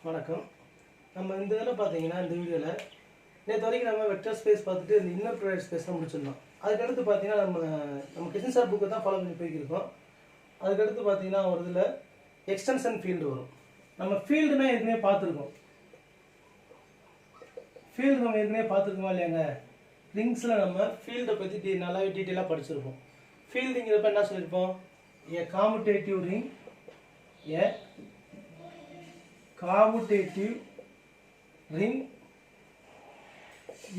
வணக்கம். நம்ம இந்த இதில் பார்த்தீங்கன்னா இந்த வீடியோவில் நேற்று வரைக்கும் நம்ம வெக்டர் ஸ்பேஸ் பார்த்துட்டு இந்த இன்னர் ப்ராடக்ட் ஸ்பேஸ் தான் முடிச்சிருந்தோம். அதுக்கடுத்து பார்த்தீங்கன்னா நம்ம கிருஷ்ணன் சார் புக்கை தான் ஃபாலோ பண்ணி போய்க்கிருக்கோம். அதுக்கடுத்து பார்த்தீங்கன்னா ஒரு இதில் எக்ஸ்டென்ஷன் ஃபீல்டு வரும். நம்ம ஃபீல்டுனா ஏற்கனவே பார்த்துருக்கோம். ஃபீல்டு நம்ம ஏற்கனவே பார்த்துருக்கோமா இல்லையாங்க? ரிங்ஸில் நம்ம ஃபீல்டை பற்றி நல்லாவே டீட்டெயிலாக படிச்சிருப்போம். ஃபீல்டுங்கிறப்ப என்ன சொல்லியிருப்போம்? A commutative ring, a commutative ring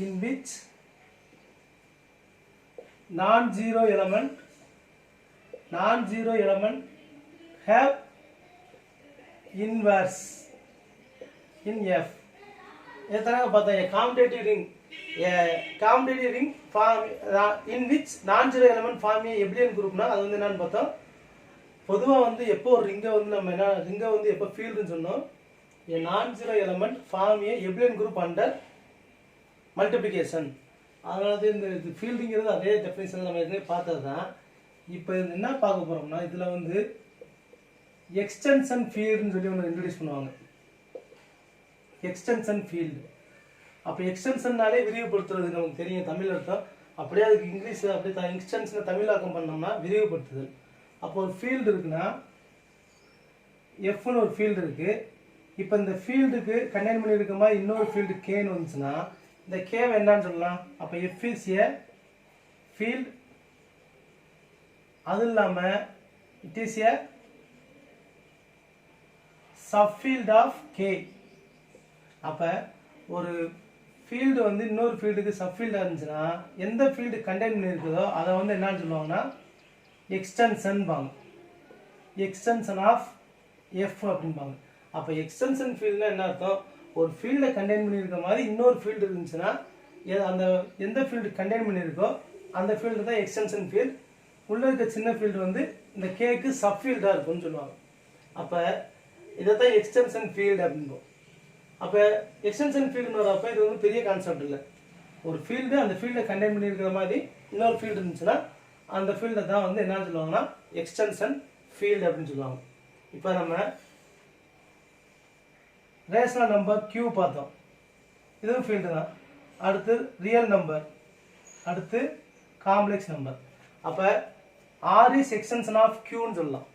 in which non-zero element have inverse in F. எத்தனை பார்த்தா commutative ring form in which non-zero element form a Abelian groupனா அது வந்து என்னன்னு பார்த்தோம். பொதுவாக வந்து எப்போ ஒரு ரிங்கை வந்து நம்ம என்ன ரிங்கை வந்து எப்போ ஃபீல்டுன்னு சொன்னோம், a non-zero element form a Abelian group under multiplication. அதனால இந்த ஃபீல்டுங்கிறது அதே டெஃபினிஷன் நம்ம எதுவுமே பார்த்தது தான். இப்போ என்ன பார்க்க போகிறோம்னா இதில் வந்து எக்ஸ்டென்ஷன் ஃபீல்டுன்னு சொல்லி ஒன்று இன்ட்ரடியூஸ் பண்ணுவாங்க. Extension field. அப்போ எக்ஸ்டென்ஷன்னாலே விரிவுபடுத்துறது நமக்கு தெரியும் தமிழ் அர்த்தம். அப்படியே அதுக்கு இங்கிலீஷ் அப்படியே எக்ஸ்டென்ஷனை தமிழாக்கம் பண்ணோம்னா விரிவுபடுத்துதல். அப்போ ஒரு ஃபீல்டு இருக்குன்னா எஃப்னு ஒரு ஃபீல்டு இருக்குது. இப்போ இந்த ஃபீல்டுக்கு கண்டெயின் பண்ணியிருக்க மாதிரி இன்னொரு ஃபீல்டு கேன்னு வந்துச்சுன்னா இந்த கேவை என்னன்னு சொல்லலாம்? அப்போ எஃப் இஸ் ஏ ஃபீல்டு, அது இல்லாமல் it is a subfield of K. அப்போ ஒரு ஃபீல்டு வந்து இன்னொரு ஃபீல்டுக்கு சப்ஃபீல்டாக இருந்துச்சுன்னா எந்த ஃபீல்டு கண்டெயின் பண்ணியிருக்குதோ அதை வந்து என்னன்னு சொல்லுவாங்கன்னா எக்ஸ்டென்ஷன் பாங்க. எக்ஸ்டென்ஷன் ஆஃப் எஃப் அப்படின்பாங்க. அப்போ எக்ஸ்டென்ஷன் ஃபீல்டுனா என்ன அர்த்தம்? ஒரு ஃபீல்டை கண்டெயின் பண்ணியிருக்க மாதிரி இன்னொரு ஃபீல்டு இருந்துச்சுன்னா அந்த எந்த ஃபீல்டு கண்டெயின் பண்ணியிருக்கோ அந்த ஃபீல்டு தான் எக்ஸ்டென்ஷன் ஃபீல்டு. உள்ளே இருக்க சின்ன ஃபீல்டு வந்து இந்த கேக்கு சப்ஃபீல்டாக இருக்கும்னு சொல்லுவாங்க. அப்போ இதை தான் எக்ஸ்டென்ஷன் ஃபீல்டு அப்படின்போம். அப்போ எக்ஸ்டென்ஷன் ஃபீல்டுன்னு வரப்போ இது வந்து பெரிய கான்செப்ட் இல்லை. ஒரு ஃபீல்டு அந்த ஃபீல்டை கண்டெயின் பண்ணியிருக்கிற மாதிரி இன்னொரு ஃபீல்டு இருந்துச்சுன்னா அந்த ஃபீல்டை தான் வந்து என்ன சொல்லுவாங்கன்னா எக்ஸ்டென்ஷன் ஃபீல்டு அப்படின்னு சொல்லுவாங்க. இப்போ நம்ம ரேஷனல் நம்பர் Q பார்த்தோம், இதுவும் ஃபீல்டு தான். அடுத்து ரியல் நம்பர், அடுத்து காம்ப்ளெக்ஸ் நம்பர். அப்போ R is extension of Qன்னு சொல்லலாம்.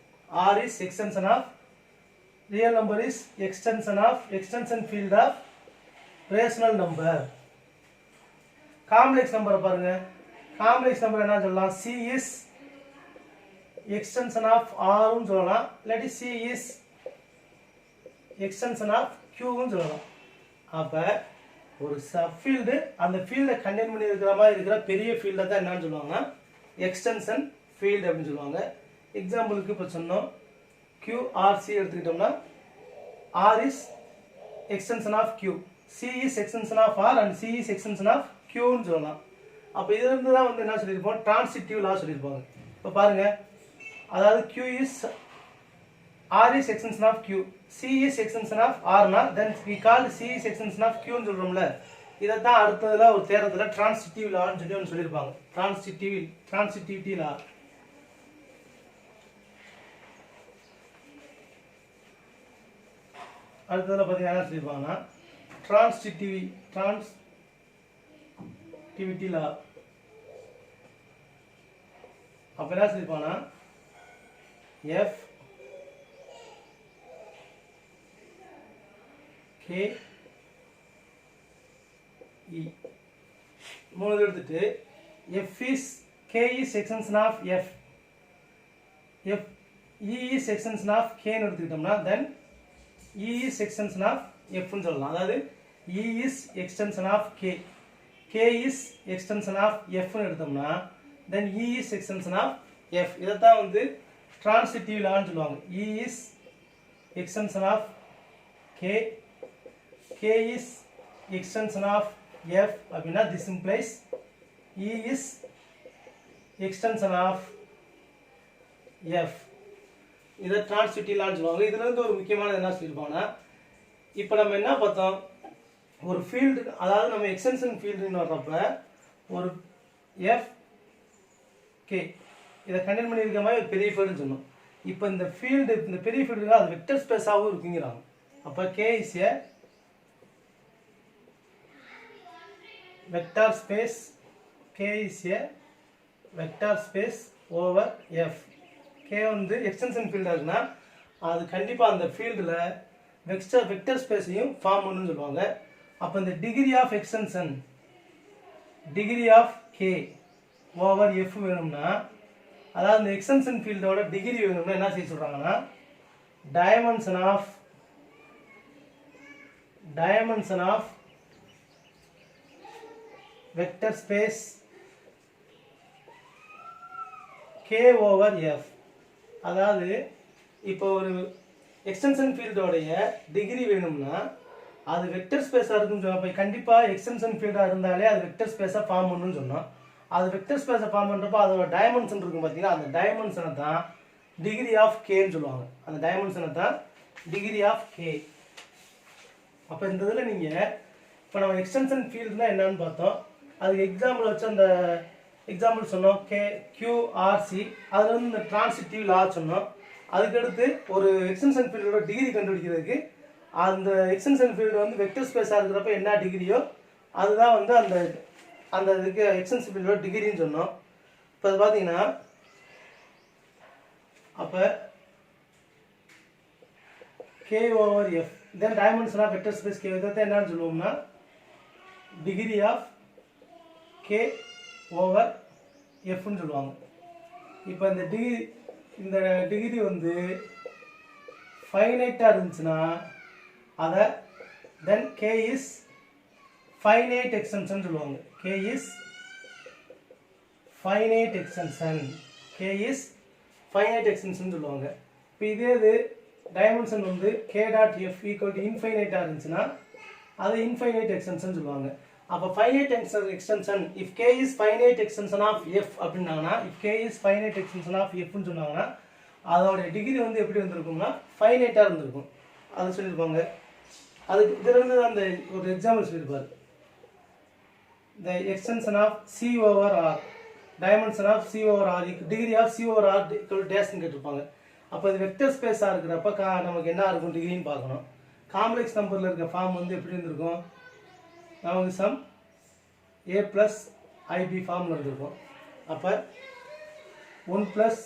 R is extension of real number is extension field of rational number. Complex நம்பரை பாருங்க. காம்ப்ளெக்ஸ் நம்பர் என்ன சொல்லலாம்? C is extension of Rன்னு சொல்லலாம், இல்லாட்டி C is extension of Qன்னு சொல்லலாம். அப்போ ஒரு சப்ஃபீல்டு அந்த ஃபீல்டை கண்டெயின் பண்ணி இருக்கிற மாதிரி இருக்கிற பெரிய ஃபீல்டை தான் என்னன்னு சொல்லுவாங்கன்னா எக்ஸ்டென்ஷன் ஃபீல்டு அப்படின்னு சொல்லுவாங்க. எக்ஸாம்பிளுக்கு இப்போ சொன்னோம் QRC எடுத்துக்கிட்டோம்னா R is extension of Q, C is extension of R and C is extension of Qன்னு சொல்லலாம். அப்போ இதுலேருந்து தான் வந்து என்ன சொல்லியிருப்போம்? டிரான்சிட்டிவ் லா சொல்லியிருப்பாங்க. இப்போ பாருங்க, அதாவது Q is R is extension of Q, C is extension of R னா then we call C is extension of Q ன்னு சொல்றோம்ல. இதை தான் அடுத்ததுல ஒரு தேர்தல டிரான்சிட்டிவ் லான்னு சொல்லி ஒன்று சொல்லியிருப்பாங்க. டிரான்சிட்டிவிட்டி லா. அடுத்ததுல பார்த்தீங்கன்னா என்ன சொல்லியிருப்பாங்கன்னா டிரான்சிட்டிவிட்டி லா. அப்போ என்ன சொல்லியிருப்பாங்கன்னா F K E மூணு எடுத்துட்டு F is K is extension of F, E is extension of K ன்னு எடுத்துக்கிட்டோம்னா then E is extension of F ன்னு சொல்லலாம். அதாவது E is extension of K, K is extension of F ன்னு எடுத்தோம்னா then E is extension of F. இதை தான் வந்து டிரான்சிட்டிவ் லான்னு சொல்லுவாங்க. E is extension of K, K is extension of F அப்படின்னா this implies E is extension of F. இதை transitive லான்னு சொல்லுவாங்க. இதுல இருந்து ஒரு முக்கியமானது என்ன சொல்லியிருப்பாங்கன்னா, இப்போ நம்ம என்ன பார்த்தோம்? ஒரு ஃபீல்டு, அதாவது நம்ம எக்ஸ்டென்ஷன் ஃபீல்டுன்னு வர்றப்ப ஒரு F K இதை கண்டெயின் பண்ணியிருக்க மாதிரி ஒரு பெரிய ஃபீல்டுன்னு சொன்னோம். இப்போ இந்த ஃபீல்டு, இந்த பெரிய ஃபீல்டு அது வெக்டர் ஸ்பேஸாகவும் இருக்குங்கிறாங்க. அப்போ K is a vector space. K is a vector space over F. K வந்து எக்ஸ்டென்ஷன் ஃபீல்டாக இருக்குன்னா அது கண்டிப்பாக அந்த ஃபீல்டில் வெக்டர் ஸ்பேஸையும் ஃபார்ம் பண்ணுன்னு சொல்லுவாங்க. அப்போ இந்த degree of extension degree of K over F வேணும்னா, அதாவது இந்த எக்ஸ்டென்ஷன் ஃபீல்டோட டிகிரி வேணும்னா என்ன செய்ய சொல்கிறாங்கன்னா, dimension of vector space K over F. அதாவது இப்போ ஒரு எக்ஸ்டென்ஷன் ஃபீல்டோடைய டிகிரி வேணும்னா அது வெக்டர் ஸ்பேஸாக இருக்குன்னு சொன்னோம். கண்டிப்பாக எக்ஸ்டென்ஷன் ஃபீல்டாக இருந்தாலே அது வெக்டர் ஸ்பேஸாக ஃபார்ம் பண்ணுன்னு சொன்னோம். அது வெக்டர் ஸ்பேஸை ஃபார்ம் பண்ணுறப்போ அதோட டைமென்ஷன் இருக்கும் பார்த்தீங்கன்னா, அந்த டைமென்ஷனை தான் டிகிரி ஆஃப் கேன்னு சொல்லுவாங்க. அந்த டைமென்ஷனை தான் டிகிரி ஆஃப் கே. அப்போ இந்த இதில் நீங்கள் இப்போ நம்ம எக்ஸ்டென்ஷன் ஃபீல்டுனா என்னன்னு பார்த்தோம். அதுக்கு எக்ஸாம்பிள் வச்சு அந்த எக்ஸாம்பிள் சொன்னோம். QRC அதில் வந்து இந்த டிரான்சிட்டிவ் லா சொன்னோம். அதுக்கடுத்து ஒரு எக்ஸ்டென்ஷன் ஃபீல்டோட டிகிரி கண்டுபிடிக்கிறதுக்கு அந்த எக்ஸ்டென்ஷன் ஃபீல்டு வந்து வெக்டர் ஸ்பேஸாக இருக்கிறப்ப என்ன டிகிரியோ அதுதான் வந்து அந்த இதுக்கு எக்ஸ்டென்ஷன் ஃபீல்டோட டிகிரின்னு சொன்னோம். இப்போ அது பார்த்தீங்கன்னா அப்போ K over F then dimension of vector space K இதை என்னன்னு சொல்லுவோம்னா டிகிரி ஆஃப் K ஓவர் Fன்னு சொல்லுவாங்க. இப்போ இந்த டிகிரி வந்து ஃபைனைட்டாக இருந்துச்சுன்னா அதை then K is finite extension சொல்லுவாங்க. K இஸ் ஃபைனைட் எக்ஸ்டென்ஷன் சொல்லுவாங்க. இப்போ இதே இது டைமென்ஷன் வந்து K dot F equal to இன்ஃபைனைட்டாக இருந்துச்சுன்னா அதை இன்ஃபைனைட் எக்ஸ்டென்ஷன் சொல்லுவாங்க. அப்போ finite extension if K is finite extension of F அப்படின்னாங்கன்னா, if K is finite extension of Fன்னு சொன்னாங்கன்னா அதோட டிகிரி வந்து எப்படி வந்திருக்கும்னா ஃபைனைட்டாக இருந்திருக்கும். அதை சொல்லியிருப்பாங்க. அதுக்கு இதிலிருந்து அந்த ஒரு எக்ஸாம்பிள் சொல்லியிருப்பார். the extension of C over R, dimension of C over R, degree of C over R equal to dash ன்னு கேட்டிருப்பாங்க. அப்போ இது வெக்டர் ஸ்பேஸாக இருக்கிறப்ப நமக்கு என்ன இருக்கும் டிகிரின்னு பார்க்கணும். காம்ப்ளெக்ஸ் நம்பரில் இருக்க ஃபார்ம் வந்து எப்படி இருந்திருக்கும், நமக்கு சம் A ப்ளஸ் IB ஃபார்மில் இருந்திருக்கும். அப்போ 1 ப்ளஸ்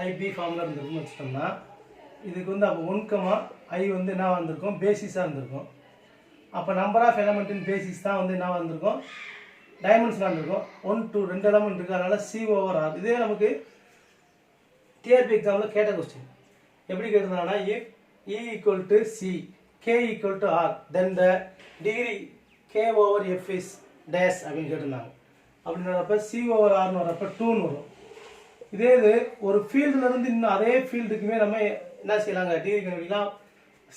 IB ஃபார்மில் இருந்திருக்கும்னு வச்சுட்டோம்னா இதுக்கு வந்து அப்போ 1, I வந்து என்ன வந்திருக்கும், பேசிஸாக இருந்திருக்கும். அப்போ நம்பர் ஆஃப் எலமெண்ட்டின் பேசிஸ் தான் வந்து என்ன வந்திருக்கும், டைமென்ஷனாக இருந்திருக்கும். 1, 2 2 எலமெண்ட் இருக்குது. அதனால் C over R. இதே நமக்கு TRP எக்ஸாமில் கேட்ட கொஸ்டின் எப்படி கேட்டிருந்தாங்கன்னா, if E equal to C, K equal to R, then the degree K over F is dash அப்படின்னு கேட்டிருந்தாங்க. அப்படின்றப்ப C over Rன்னு வரப்போ 2ன்னு வரும். இதே இது ஒரு ஃபீல்டுலேருந்து இன்னும் அதே ஃபீல்டுக்குமே நம்ம என்ன செய்யலாங்க, டிகிரி கண்டுபிடிக்கலாம்.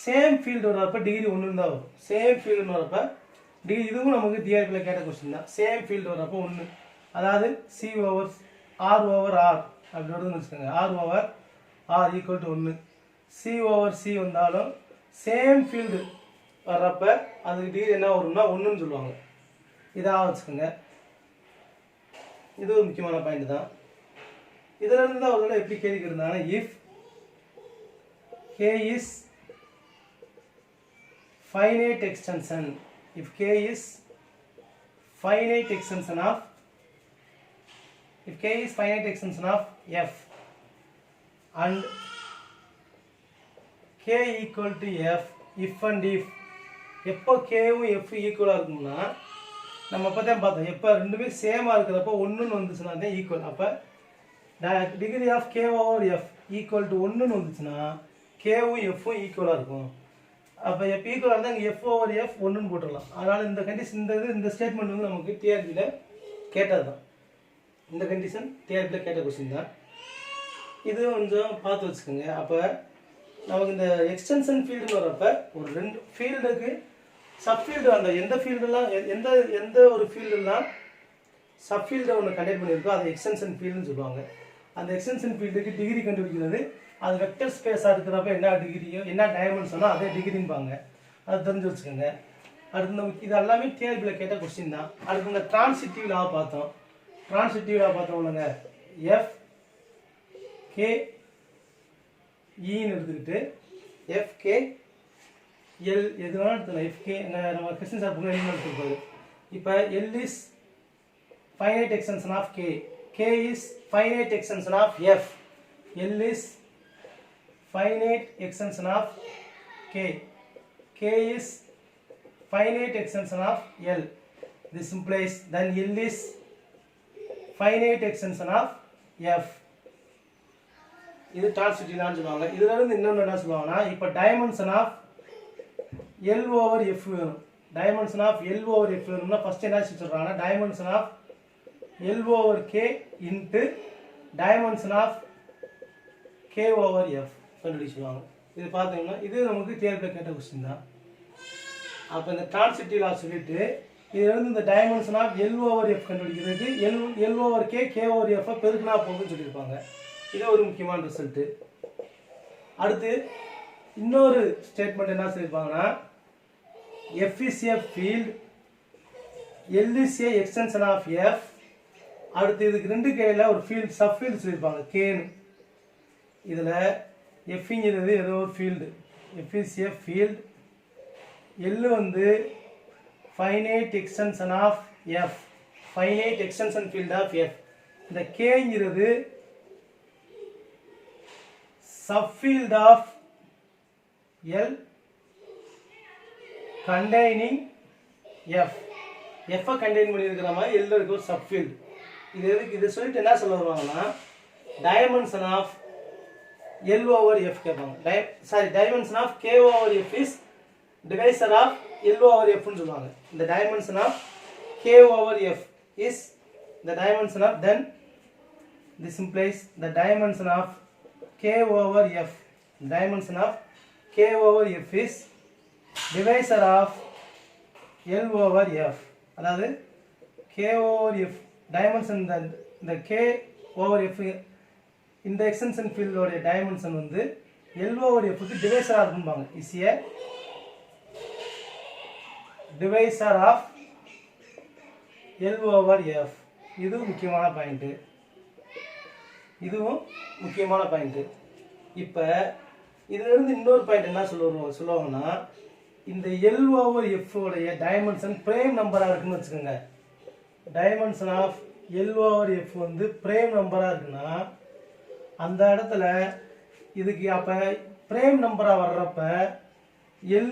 சேம் ஃபீல்டு வரப்போ டிகிரி 1 தான் வரும். சேம் ஃபீல்டுன்னு வரப்போ டிகிரி, இதுவும் நமக்கு டிஆர்பியில் கேட்ட கொஸ்டின் தான். சேம் ஃபீல்டு வரப்போ 1, அதாவது C over R over R அப்படி வருதுன்னு வச்சுக்கோங்க. R over R equal to 1. C over C வந்தாலும் சேம் ஃபீல்டு வர்றப்ப அதுக்கு டிகிரி என்ன வரும்னா 1ன்னு சொல்லுவாங்க. இதாக வச்சுக்கோங்க. இது ஒரு முக்கியமான பாயிண்ட் தான். இதில் இருந்து தான் ஒரு எப்படி கேள்வி இருந்தாங்கன்னா, if K is finite extension, if K is finite extension of F and K equal to F, if and if எப்போ Kவும் F ஈக்குவலாக இருக்கும்னா, நம்ம அப்போ தான் பார்த்தோம், எப்போ ரெண்டுமே சேமாக இருக்கிறப்போ 1ன்னு வந்துச்சுன்னா தான் ஈக்குவல். அப்போ degree of K over F equal to 1ன்னு வந்துச்சுன்னா Kவும் Fவும் ஈக்குவலாக இருக்கும். அப்போ F ஈக்குவலாக இருந்தால் இங்கே F ஓவர் F 1ன்னு போட்டுடலாம். அதனால் இந்த கண்டிஷன் இந்த ஸ்டேட்மெண்ட் வந்து நமக்கு டிஆர்பியில் கேட்டது தான். இந்த கண்டிஷன் டிஆர்பியில் கேட்ட கொஸ்டின் தான். இது கொஞ்சம் பார்த்து வச்சுக்கோங்க. அப்போ நமக்கு இந்த எக்ஸ்டென்ஷன் ஃபீல்டுன்னு வரப்ப ஒரு 2 ஃபீல்டுக்கு சப்ஃபீல்டு, அந்த எந்த ஃபீல்டுலாம் எந்த ஒரு ஃபீல்டுலாம் சப்ஃபீல்டை ஒன்று கண்டக்ட் பண்ணியிருக்கோ அதை எக்ஸ்டென்ஷன் ஃபீல்டுன்னு சொல்லுவாங்க. அந்த எக்ஸ்டென்ஷன் ஃபீல்டுக்கு டிகிரி கண்டுபிடிக்கிறது, அது வெக்டர் ஸ்பேஸாக இருக்கிறப்ப என்ன டிகிரியோ என்ன டைமென்ஷனோ அதே டிகிரின்பாங்க. அது தெரிஞ்சு வச்சுக்கோங்க. அடுத்து நமக்கு இது எல்லாமே டிஆர்பியில் கேட்ட கொஸ்டின் தான். அடுத்து இந்த டிரான்சிட்டிவ் லா பார்த்தோம். டிரான்சிட்டிவ் லா பார்த்தோம் இல்லைங்க, F K ன்னு எடுத்துக்கிட்டு எஃப்கே எல் எது வேணாலும் எடுத்துக்கலாம். எஃப்கே நம்ம கிருஷ்ணன் சார் புக்கு எடுத்துருப்பாரு. இப்போ L is finite extension of k, k is finite extension of f, l is finite extension of k, k is finite extension of l. This implies then l is finite extension of f. இது transitivity ன்னு சொல்லுவாங்க. இதுல இருந்து இன்னொன்னு என்ன சொல்லுவாங்கன்னா, இப்போ dimension of l over f வேணும். dimension of l over f வேணும்னா ஃபர்ஸ்ட் என்ன சொல்றாங்கன்னா, dimension of L over K into dimension of K over F கண்டுபிடிச்சுவாங்க. இது பார்த்தீங்கன்னா இது நமக்கு தேர்வில் கேட்ட கொஸ்டின் தான். அப்போ இந்த டிரான்சிட்டிவ் லா சொல்லிட்டு இதுல இருந்து இந்த dimension of L over F கண்டுபிடிக்கிறதுக்கு L over K K over F பெருக்கினா போகுதுன்னு சொல்லியிருப்பாங்க. இது ஒரு முக்கியமான ரிசல்ட்டு. அடுத்து இன்னொரு ஸ்டேட்மெண்ட் என்ன சொல்லியிருப்பாங்கன்னா, F is a field, L is a extension of F. அடுத்து இதுக்கு ரெண்டு கேல ஒரு ஃபீல்ட் சப் ஃபீல்ட் சொல்லியிருப்பாங்க கேன்னு. இதில் எஃப்ங்கிறது ஏதோ ஒரு field, F is a field, L வந்து finite extension of F, finite extension field of F. இந்த கேங்கிறது subfield of L containing F. எஃப்ஐ கண்டெயின் பண்ணியிருக்கிற மாதிரி எல் இருக்க ஒரு சப் ஃபீல்டு. இது சொல்லிட்டு என்ன சொல்ல வருவாங்கன்னா, dimension of L over F கேட்பாங்க. Dimension of K over F is divisor of L over F ன்னு சொல்லுவாங்க. இந்த dimension of K over F is the dimension of, then this implies the dimension of K over F. Dimension of K over F is divisor of L over F. அதாவது K over F dimension இந்த K over F இந்த extension ஃபீல்டோட dimension வந்து L over F க்கு டிவைசரா இருக்கும்பாங்க. Is a divisor of L over F. இதுவும் முக்கியமான பாயிண்ட். இதுவும் முக்கியமான பாயிண்ட். இப்போ இதுல இருந்து இன்னொரு பாயிண்ட் என்ன சொல்லுவாங்கன்னா, இந்த L over F உடைய டைமென்ஷன் பிரேம் நம்பரா இருக்குன்னு வச்சுக்கோங்க. Dimension of L over F வந்து பிரேம் நம்பரா இருக்குன்னா அந்த இடத்துல இதுக்கு அப்ப பிரேம் நம்பரா வர்றப்ப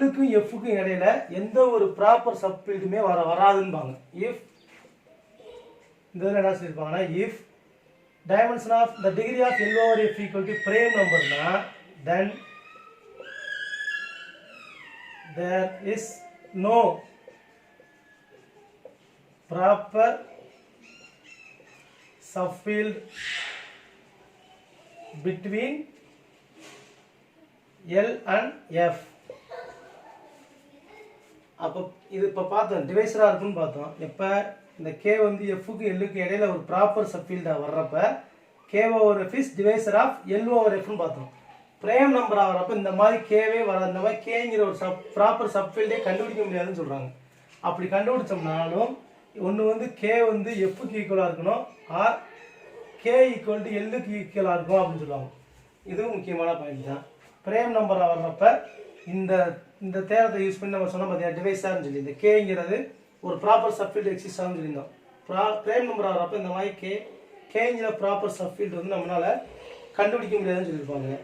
Lக்கும் Fக்கும் இடையில எந்த ஒரு ப்ராப்பர் சப்ஃபீல்டுமே வராதுன்பாங்க. இஃப் இந்த என்ன சொல்லிருப்பாங்கன்னா, if dimension of the degree of L over F equal to prime நம்பர்னா then there is no proper subfield between L and F. அப்போ இது இப்போ பார்த்தோம் டிவைசரா இருக்குன்னு பார்த்தோம். எப்போ இந்த K வந்து Fக்கு Lக்கு இடையில ஒரு ப்ராப்பர் சப்ஃபீல்டாக வர்றப்ப K over F is divisor of L over Fன்னு பார்த்தோம். பிரேம் நம்பர் ஆகிறப்ப இந்த மாதிரி கேவே வர இந்த மாதிரி கேங்கிற ஒரு ப்ராப்பர் சப்ஃபீல்டே கண்டுபிடிக்க முடியாதுன்னு சொல்கிறாங்க. அப்படி கண்டுபிடிச்சோம்னாலும் ஒன்று வந்து K வந்து Fக்கு ஈக்குவலாக இருக்கணும், ஆர் K ஈக்குவல் டு Lக்கு ஈக்குவலாக இருக்கும் அப்படின்னு சொல்லுவாங்க. இதுவும் முக்கியமான பாயிண்ட் தான். பிரேம் நம்பராக வர்றப்ப இந்த தேரத்தை யூஸ் பண்ணி நம்ம சொன்ன பார்த்தீங்கன்னா டிவைஸான்னு சொல்லி இந்த கேங்கிறது ஒரு ப்ராப்பர் சப்ஃபீல்டு எக்ஸிஸ்ட் ஆகுன்னு சொல்லியிருந்தோம். பிரேம் நம்பர் ஆகிறப்ப இந்த மாதிரி கேங்கிற ப்ராப்பர் சப்ஃபீல்டு வந்து நம்மளால் கண்டுபிடிக்க முடியாதுன்னு சொல்லியிருப்பாங்க.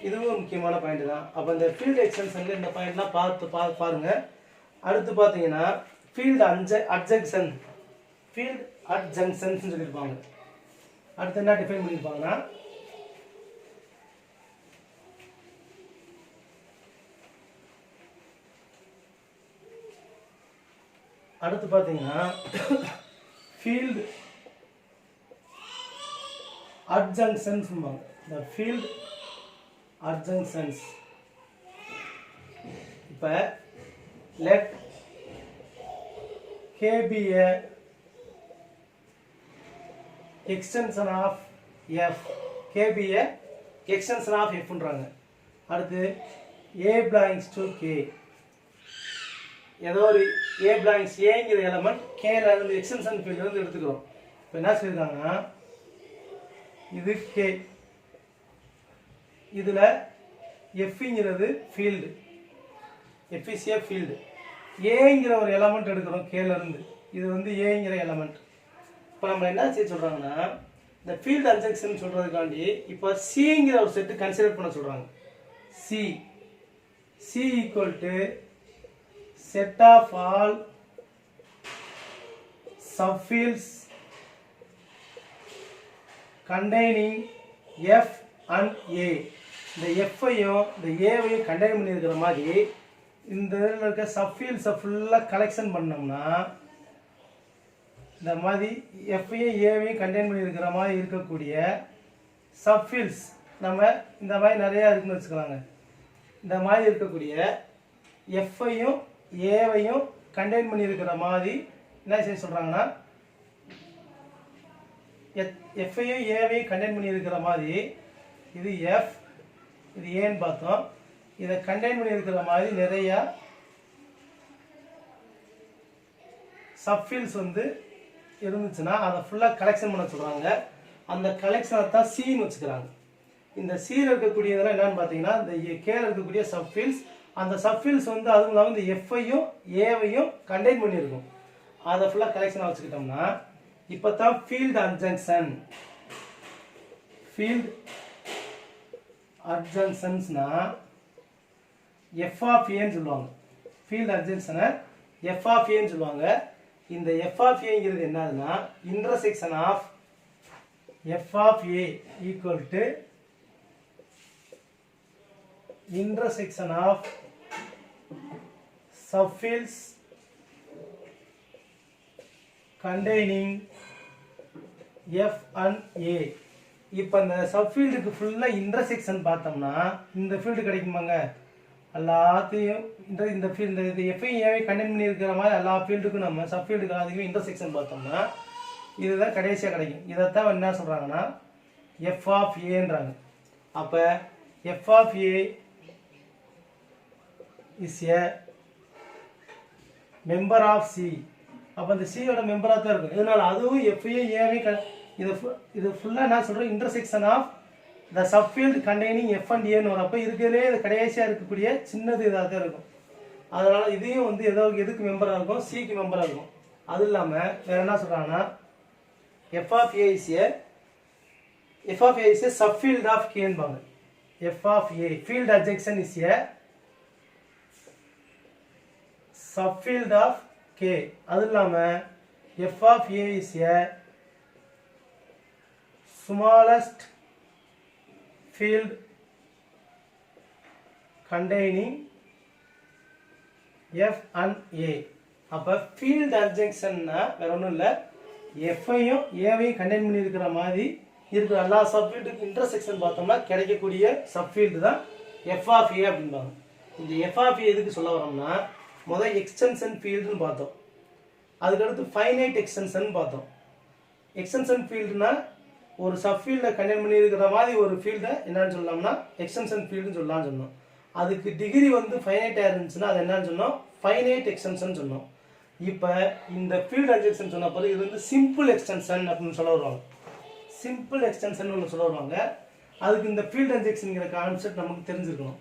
இதுவும் முக்கியமான பாயிண்ட் தான். அப்போ இந்த ஃபீல்டு எக்ஸ்டென்ஷனில் இந்த பாயிண்ட்லாம் பாருங்க. அடுத்து பார்த்தீங்கன்னா ஃபீல்டு அட்ஜங்ஷன், ஃபீல்டு அட்ஜங்ஷன்ஸ் சொல்லியிருப்பாங்க. அடுத்து என்ன டிஃபைன் பண்ணியிருப்பாங்கன்னா, அடுத்து பார்த்தீங்கன்னா ஃபீல்டு அட்ஜங்ஷன்ஸ். இந்த ஃபீல்டு அட்ஜங்ஷன்ஸ் இப்போ let K be a extension of F. K be a extension of F ன்றாங்க. அடுத்து A belongs to K. ஏதோ ஒரு A belongs Aங்கிற எலமெண்ட் Kல இருந்து எக்ஸ்டென்ஷன் ஃபீல்ட் வந்து எடுத்துக்கிறோம். இப்போ என்ன சொல்லியிருக்காங்கன்னா, இது K, இதில் எஃப்ங்கிறது field, F is a field. ஏங்கிற ஒரு எலமெண்ட் எடுக்கிறோம் கேலேருந்து, இது வந்து ஏங்கிற எலமெண்ட். இப்போ நம்ம என்ன செய்ய சொல்கிறாங்கன்னா இந்த ஃபீல்டு அப்ஜெக்ஷன் சொல்கிறதுக்காண்டி இப்போ சிங்கிற ஒரு செட்டு கன்சிடர் பண்ண சொல்கிறாங்க. C equal to set of all subfields containing F and A. இந்த F-ஐயும் இந்த A-வையும் கண்டெயின் பண்ணியிருக்கிற மாதிரி இந்த இதில் இருக்க சப்ஃபீல்ட்ஸை ஃபுல்லாக கலெக்ஷன் பண்ணோம்னா இந்த மாதிரி F-ஐயும் A-வையும் கண்டெயின் பண்ணியிருக்கிற மாதிரி இருக்கக்கூடிய சப்ஃபீல்ட்ஸ் நம்ம இந்த மாதிரி நிறையா இருக்குன்னு வச்சுக்கலாங்க. இந்த மாதிரி இருக்கக்கூடிய F-ஐயும் A-வையும் கண்டெயின் பண்ணியிருக்கிற மாதிரி என்ன செய்ய சொல்கிறாங்கன்னா எஃப்ஐயும் ஏவையும் கண்டெயின் பண்ணியிருக்கிற மாதிரி இது எஃப் இது ஏன்னு பார்த்தோம். இதை கண்டெயின் பண்ணியிருக்கிற மாதிரி நிறையா சப்ஃபீல்ட்ஸ் வந்து இருந்துச்சுன்னா அதை ஃபுல்லாக கலெக்ஷன் பண்ண சொல்கிறாங்க. அந்த கலெக்ஷனை தான் சின்னு வச்சுக்கிறாங்க. இந்த சியில் இருக்கக்கூடியதெல்லாம் என்னன்னு பார்த்தீங்கன்னா இந்த கேல இருக்கக்கூடிய சப்ஃபீல்ட்ஸ், அந்த சப்ஃபீல்ட்ஸ் வந்து அதுவும் இல்லாமல் இந்த எஃப்ஐயும் ஏவையும் கண்டெயின் பண்ணியிருக்கும். அதை ஃபுல்லாக கலெக்ஷனாக வச்சுக்கிட்டோம்னா இப்போ தான் ஃபீல்டு அட்ஜங்ஷன். ஃபீல்டு அட்ஜங்ஷன்ஸ்னா எஃப் ஆஃப் ஏன்னு சொல்லுவாங்க. ஃபீல்டு அட்ஜங்ஷனை எஃப் ஆஃப் ஏன்னு சொல்லுவாங்க. இந்த எஃப் ஆஃப் ஏங்கிறது என்னதுன்னா intersection of F of A equal to intersection of subfields containing F and A. இப்போ இந்த சப்ஃபீல்டுக்கு ஃபுல்லாக இன்டர்செக்ஷன் பார்த்தோம்னா இந்த ஃபீல்டு கிடைக்குமாங்க. எல்லாத்தையும் இந்த ஃபீல்டு இது எஃப்ஐயும் ஏவை கண்டெயின் பண்ணியிருக்கிற மாதிரி எல்லா ஃபீல்டுக்கும் நம்ம சப்ஃபீல்டுக்கு எல்லாத்துக்குமே இன்டர்செக்ஷன் பார்த்தோம்னா இதுதான் கடைசியாக கிடைக்கும். இதைத்தான் என்ன சொல்கிறாங்கன்னா எஃப் ஆஃப் ஏன்றாங்க. அப்போ F of A is a member of C. அப்போ அந்த சியோட மெம்பராக தான் இருக்கும். இதனால் அதுவும் எஃப்ஐயும் ஏவையும் இது ஃபுல்லாக என்ன சொல்கிறேன் intersection of the subfield containing F and ஏன்னு வரப்போ இருக்கிறதுலே இது கடைசியாக இருக்கக்கூடிய சின்னது இதாக தான் இருக்கும். அதனால் இதையும் வந்து எதுக்கு மெம்பராக இருக்கும், சிக்கு மெம்பராக இருக்கும். அது இல்லாமல் வேறு என்ன சொல்கிறாங்கன்னா F of A is a subfield of கேன்பாங்க. F of A field adjunction is a subfield of K. அது இல்லாமல் f of A is a smallest field containing F and A. அப்போ field adjunction-னா வேற ஒன்றும் இல்லை, F-ஐயும் A-வையும் கண்டெயின் பண்ணி இருக்கிற மாதிரி இருக்கிற எல்லா சப்ஃபீல்டுக்கு இன்டர்செக்ஷன் பார்த்தோம்னா கிடைக்கக்கூடிய சப்ஃபீல்டு தான் F of A அப்படின்பாங்க. இந்த F of A எதுக்கு சொல்ல வரோம்னா முதல் எக்ஸ்டென்ஷன் ஃபீல்டுன்னு பார்த்தோம், அதுக்கடுத்து ஃபைனைட் எக்ஸ்டென்ஷன் பார்த்தோம். எக்ஸ்டென்ஷன் ஃபீல்டுனா ஒரு சப்ஃபீல்டை கண்டெயின் பண்ணி இருக்கிற மாதிரி ஒரு ஃபீல்டை என்னன்னு சொல்லலாம்னா எக்ஸ்டென்ஷன் ஃபீல்டுன்னு சொல்லலாம்னு சொன்னோம். அதுக்கு டிகிரி வந்து ஃபைனைட்டாக இருந்துச்சுன்னா அது என்னன்னு சொன்னோம், ஃபைனைட் எக்ஸ்டென்ஷன் சொன்னோம். இப்போ இந்த ஃபீல்டு அட்ஜெக்ஷன் சொன்ன பிறகு இது வந்து சிம்பிள் எக்ஸ்டென்ஷன் அப்படின்னு சொல்ல வருவாங்க. சிம்பிள் எக்ஸ்டென்ஷன் ஒன்று சொல்ல வருவாங்க. அதுக்கு இந்த ஃபீல்டு அட்ஜெக்ஷனுங்கிற கான்செப்ட் நமக்கு தெரிஞ்சுக்கணும்,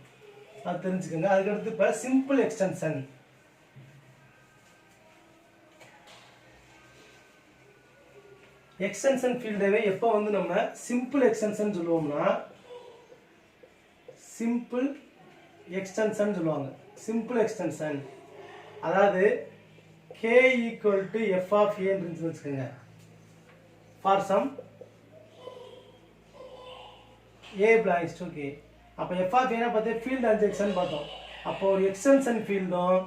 அது தெரிஞ்சுக்கோங்க. அதுக்கடுத்து இப்போ சிம்பிள் எக்ஸ்டென்ஷன். எக்ஸ்டென்ஷன் ஃபீல்டவே எப்போ வந்து நம்ம சிம்பிள் எக்ஸ்டென்ஷன் சொல்லுவோம்னா சிம்பிள் எக்ஸ்டென்ஷன் சொல்லுவாங்க. சிம்பிள் எக்ஸ்டென்ஷன் அதாவது k equal to F of ஏன்னு இருந்துச்சுன்னு வச்சுக்கோங்க. For some a belongs to k. அப்போ எஃப் ஆஃப் ஏன்னா பார்த்து ஃபீல்டு அட்ஜெக்ஷன் பார்த்தோம். அப்போ ஒரு எக்ஸ்டென்ஷன் ஃபீல்டும்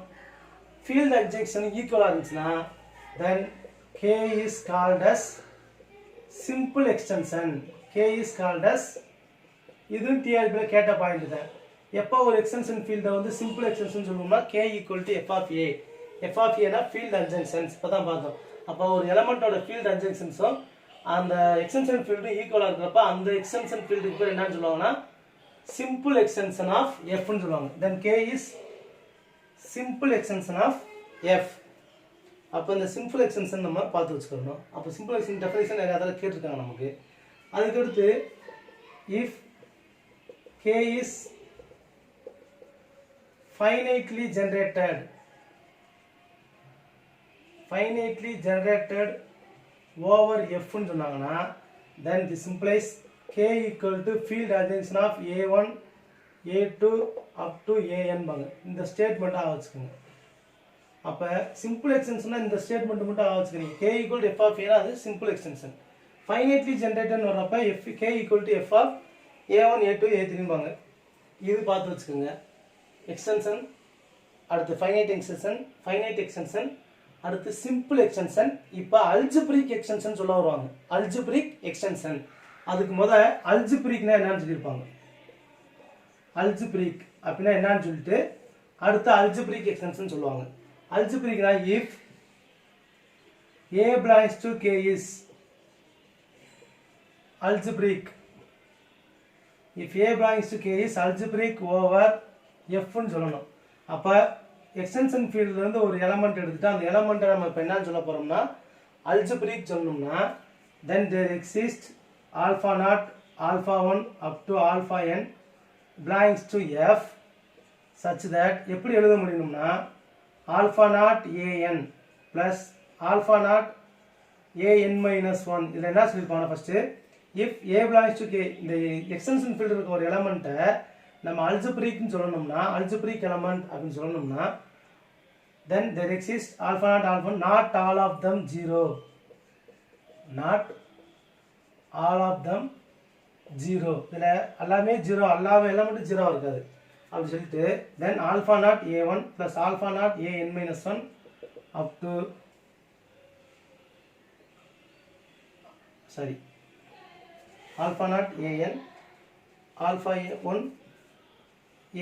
ஃபீல்டு அட்ஜெக்ஷன் ஈக்குவலாக இருந்துச்சுன்னா தென் k is called as simple extension. K is called as இதுவும் டிஆர்பியில் கேட்ட பாயிண்ட் தான். எப்போ ஒரு எக்ஸ்டென்ஷன் ஃபீல்டை வந்து சிம்பிள் எக்ஸ்டென்ஷன் சொல்லுவோம்னா k equal to F of a. F of ஏனா ஃபீல்டு அட்ஜெக்ஷன்ஸ் இப்போ தான் பார்த்தோம். அப்போ ஒரு எலமெண்ட்டோட ஃபீல்டு அட்ஜெக்ஷன்ஸும் அந்த எக்ஸ்டென்ஷன் ஃபீல்டும் ஈக்குவலாக இருக்கிறப்ப அந்த எக்ஸ்டென்ஷன் ஃபீல்டுக்கு பேர் என்னன்னு சொல்லுவாங்கன்னா சிம்பிள் எக்ஸ்டென்ஷன் ஆஃப் எஃப்னு சொல்லுவாங்க. தென் k is simple extension of f. அப்போ இந்த சிம்பிள் எக்ஸ்டென்ஷன் நம்ம பார்த்து வச்சுக்கணும். அப்போ சிம்பிள் எக்ஸ்டென்ஷன் டெஃபினேஷன் நிறைய தடவை கேட்டிருக்காங்க நமக்கு. அதுக்கடுத்து if K is finitely generated over F ன்னு சொன்னாங்கன்னா then this implies K equal to field adjunction of A1 A2 up to AN பாங்க. இந்த ஸ்டேட்மெண்ட் ஆவச்சுக்கோங்க. அப்ப சிம்பிள் எக்ஸ்டென்ஷன்னா இந்த ஸ்டேட்மெண்ட் மட்டும் ஆவச்சுக்கிறீங்க. K equal to F of A அது சிம்பிள் எக்ஸ்டென்ஷன். finitely generated வரப்ப K equal to F of A1 A2 A3 பாங்க. இது பார்த்து வச்சுக்கோங்க. எக்ஸ்டென்ஷன் அடுத்து ஃபைனைட் எக்ஸ்டென்ஷன் அடுத்து சிம்பிள் எக்ஸ்டென்ஷன். இப்போ அல்ஜிப்ரிக் எக்ஸ்டென்ஷன் சொல்ல வருவாங்க. அல்ஜிப்ரிக் எக்ஸ்டென்ஷன் அதுக்கு முதல்ல அல்ஜிப்ரிக்னா என்னன்னு சொல்லியிருப்பாங்க. அல்ஜிப்ரிக் அப்படின்னா என்னன்னு சொல்லிட்டு அடுத்து அல்ஜிப்ரிக் எக்ஸ்டென்ஷன் சொல்லுவாங்க. அல்ஜிப்ரிக்னா if A belongs to K is algebraic. If A belongs to K is algebraic over F ன்னு சொல்லணும். அப்ப எக்ஸ்டென்ஷன் ஃபீல்ட்ல இருந்து ஒரு எலிமெண்ட் எடுத்துட்டு அந்த எலிமெண்ட்டை நம்ம இப்போ என்ன சொல்ல போறோம்னா அல்ஜிப்ரிக் சொல்லணும்னா then there exists alpha naught alpha 1 up to alpha n belongs to F such that எப்படி எழுத முடியும்னா alpha naught an plus alpha naught an minus 1 இதுல என்ன சொல்லிருப்பாங்க first if A belongs to K இந்த எக்ஸ்டென்ஷன் ஃபீல்ட் இருக்க ஒரு எலிமெண்ட்டை நம்ம அல்ஜிப்ரிக்னு சொல்லணும்னா அல்ஜிப்ரிக் எலிமெண்ட் அப்படின்னு சொல்லணும்னா then there exists alpha not all of them 0 not all of them 0 இதுல எல்லாமே 0 எல்லா எலிமெண்ட் 0 இருக்காது அப்படி சொல்லிட்டு then alpha not a1 plus alpha not an minus 1 up to alpha not an alpha 1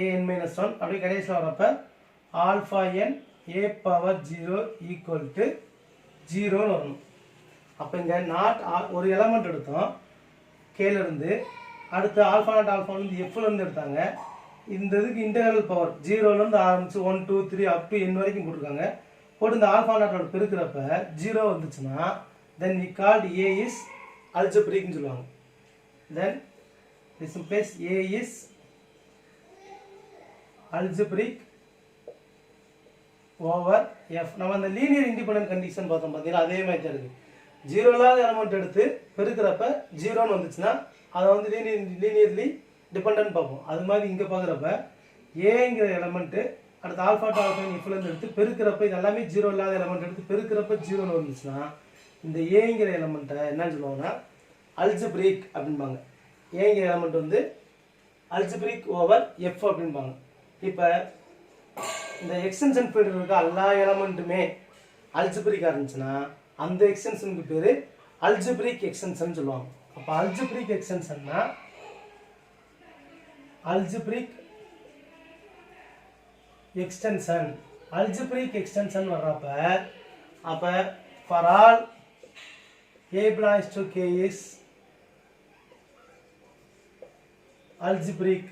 an minus 1 அப்படி கடைசியில் வரப்ப alpha n a power 0 equal to 0 வரணும். அப்போ இங்கே நாட் ஒரு எலமெண்ட் எடுத்தோம் கேல இருந்து அடுத்து ஆல்ஃபா நாட் ஆல்ஃபா வந்து எஃப்ல இருந்து எடுத்தாங்க. இந்த இதுக்கு இன்டெகிரல் பவர் 0ல இருந்து ஆரம்பிச்சு 1 2 3 அப் டு n வரைக்கும் போட்டுருக்காங்க. போட்டு இந்த ஆல்ஃபா நாட்டோட பெருக்கிறப்ப 0 வந்துச்சுன்னா then we called A is algebraic ன்னு சொல்லுவாங்க. then this implies A is algebraic over F. நம்ம அந்த லீனியர் இண்டிபெண்டன்ட் கண்டிஷன் பார்த்தோம் பார்த்தீங்களா அதே மாதிரி தான் இருக்கு. 0 இல்லாத எலிமெண்ட் எடுத்து பெருக்கிறப்ப 0ன்னு வந்துச்சுன்னா அதை வந்து லீனியர்லி டிபெண்டன்ட் பார்ப்போம். அது மாதிரி இங்கே பார்க்குறப்ப ஏங்கிற எலிமெண்ட்டு அடுத்து ஆல்ஃபா டு ஆல்ஃபா எஃப்ல இருந்து எடுத்து பெருக்கிறப்ப இது எல்லாமே 0 இல்லாத எலிமெண்ட் எடுத்து பெருக்கிறப்ப 0ன்னு வந்துச்சுன்னா இந்த ஏங்கிற எலிமெண்ட்டை என்ன சொல்லுவாங்கன்னா அல்ஜிப்ரிக் அப்படின்பாங்க. ஏங்கிற எலிமெண்ட் வந்து அல்ஜிப்ரிக் ஓவர் எஃப் அப்படின்பாங்க. இப்போ இந்த எக்ஸ்டென்ஷன் ஃபீல்டு இருக்க எல்லா எலிமெண்ட்டுமே அல்ஜிப்ரிக்காக இருந்துச்சுன்னா அந்த எக்ஸ்டென்ஷனுக்கு பேர் அல்ஜிப்ரிக் எக்ஸ்டென்ஷன் சொல்லுவாங்க. அப்போ அல்ஜிப்ரிக் எக்ஸ்டென்ஷன்னா அல்ஜிப்ரிக் எக்ஸ்டென்ஷன் வர்றப்ப அப்போ for all A belongs to K is algebraic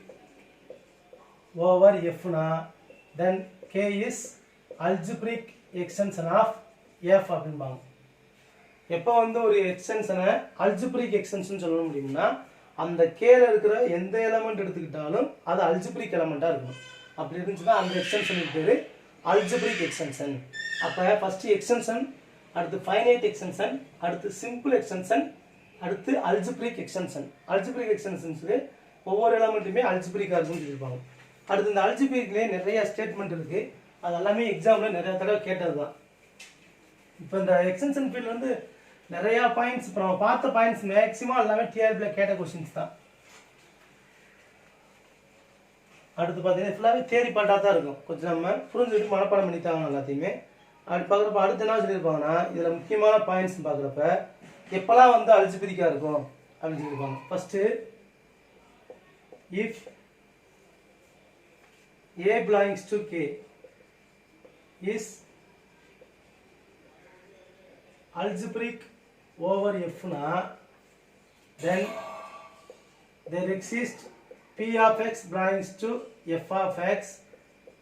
over F na then K is algebraic extension of F அப்படின்பாங்க. எப்போ வந்து ஒரு எக்ஸ்டென்ஷனை அல்ஜிப்ரிக் எக்ஸ்டென்ஷன் சொல்ல முடியும்னா அந்த கேல இருக்கிற எந்த எலிமெண்ட் எடுத்துக்கிட்டாலும் அது அல்ஜிப்ரிக் எலிமெண்ட்டாக இருக்கணும். அப்படி இருந்துச்சுன்னா அந்த எக்ஸ்டென்ஷனுக்கு பேர் அல்ஜிப்ரிக் எக்ஸ்டென்ஷன். அப்போ ஃபர்ஸ்ட் எக்ஸ்டென்ஷன் அடுத்து ஃபைனைட் எக்ஸ்டென்ஷன் அடுத்து சிம்பிள் எக்ஸ்டென்ஷன் அடுத்து அல்ஜிப்ரிக் எக்ஸ்டென்ஷன். அல்ஜிப்ரிக் எக்ஸ்டென்ஷன்ஸுக்கு ஒவ்வொரு எலிமெண்ட்டுமே அல்ஜிப்ரிக்காக இருக்குன்னு சொல்லியிருப்பாங்க. அடுத்து இந்த அல்ஜிப்ரிக்லேயே நிறைய ஸ்டேட்மெண்ட் இருக்குது. அது எல்லாமே எக்ஸாமில் நிறைய தடவை கேட்டது தான். இப்போ இந்த எக்ஸ்டென்ஷன் ஃபீல்டு வந்து நிறையா பாயிண்ட்ஸ் இப்போ நம்ம பார்த்த பாயிண்ட்ஸ் மேக்ஸிமம் எல்லாமே டிஆர்பியில் கேட்ட கொஸ்டின்ஸ் தான். அடுத்து பார்த்தீங்கன்னா ஃபுல்லாகவே தேரி பாட்டாக தான் இருக்கும். கொஞ்சம் நம்ம புரிஞ்சுக்கிட்டு மனப்பாடம் பண்ணித்தாங்க எல்லாத்தையுமே. அப்படி பார்க்குறப்ப அடுத்து என்ன சொல்லியிருப்பாங்கன்னா இதில் முக்கியமான பாயிண்ட்ஸ் பார்க்குறப்ப எப்போல்லாம் வந்து அல்ஜிப்ரிக்காக இருக்கும் அப்படின்னு சொல்லியிருப்பாங்க. First if A belongs to K is algebraic over F na then there exists P of X belongs to F of X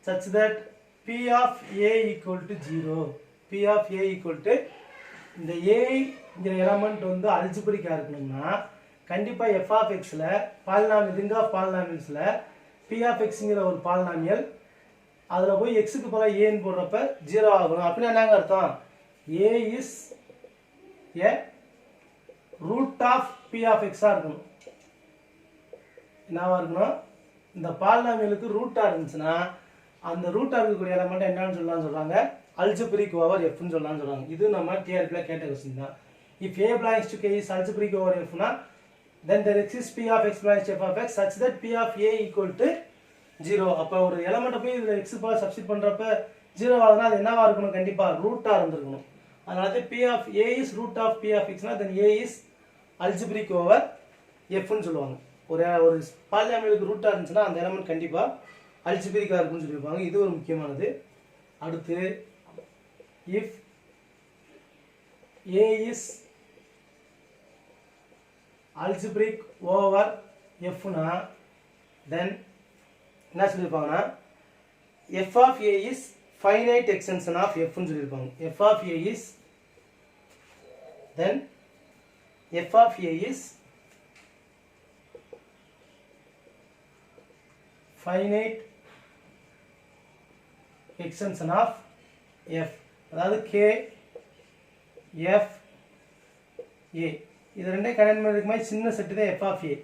such that P of A equal to 0. P of A equal to இந்த A இந்த element வந்து அல்ஜிப்ரிக்காக இருக்கணும்னா கண்டிப்பாக F of எக்ஸில் polynomial ring of பாலினாமியல்ஸில் P of எக்ஸுங்கிற ஒரு பாலினாமியல் அதில் போய் எக்ஸுக்கு போல ஏன்னு போடுறப்ப 0 ஆகணும். அப்படின்னா என்னங்க அர்த்தம்? A is a root of P of எக்ஸாக இருக்கணும். என்னவா இருக்கணும்? இந்த பாலினாமியலுக்கு ரூட்டாக இருந்துச்சுன்னா அந்த ரூட்டாக இருக்கக்கூடிய எலமெண்ட் என்னன்னு சொல்கிறாங்க, அல்ஜிப்ரிக் ஓவர் எஃப்னு சொல்கிறாங்க. இது நம்ம டிஆர்பியில் கேட்ட கொஸ்டின் தான். If A belongs to K is algebraic over எஃப்னா then there exists p of x minus f of x such that p of a equal to 0. அப்போ ஒரு எலமெண்ட்டை போய் இதில் எக்ஸ் போல சப்ஸ்டிட் பண்ணுறப்ப 0 ஆகுதுன்னா அது என்னவா இருக்கணும்? கண்டிப்பாக ரூட்டாக இருந்திருக்கணும். அதனால தான் p of a is root of p of x னா then a is algebraic over fன்னு சொல்லுவாங்க. ஒரு பாலினாமியலுக்கு ரூட்டாக இருந்துச்சுன்னா அந்த எலமெண்ட் கண்டிப்பாக அல்ஜிப்ரிக்காக இருக்குன்னு சொல்லியிருப்பாங்க. இது ஒரு முக்கியமானது. அடுத்து if a is algebraic over f னா then என்ன சொல்லியிருப்பாங்கன்னா f of a is finite extension of f ன்னு சொல்லியிருப்பாங்க. f of a is then f of a is finite extension of f, அதாவது k f a இது ரெண்டே connect பண்ணுறதுக்கு மாதிரி சின்ன செட்டு தான் எஃப் ஆஃப் ஏ.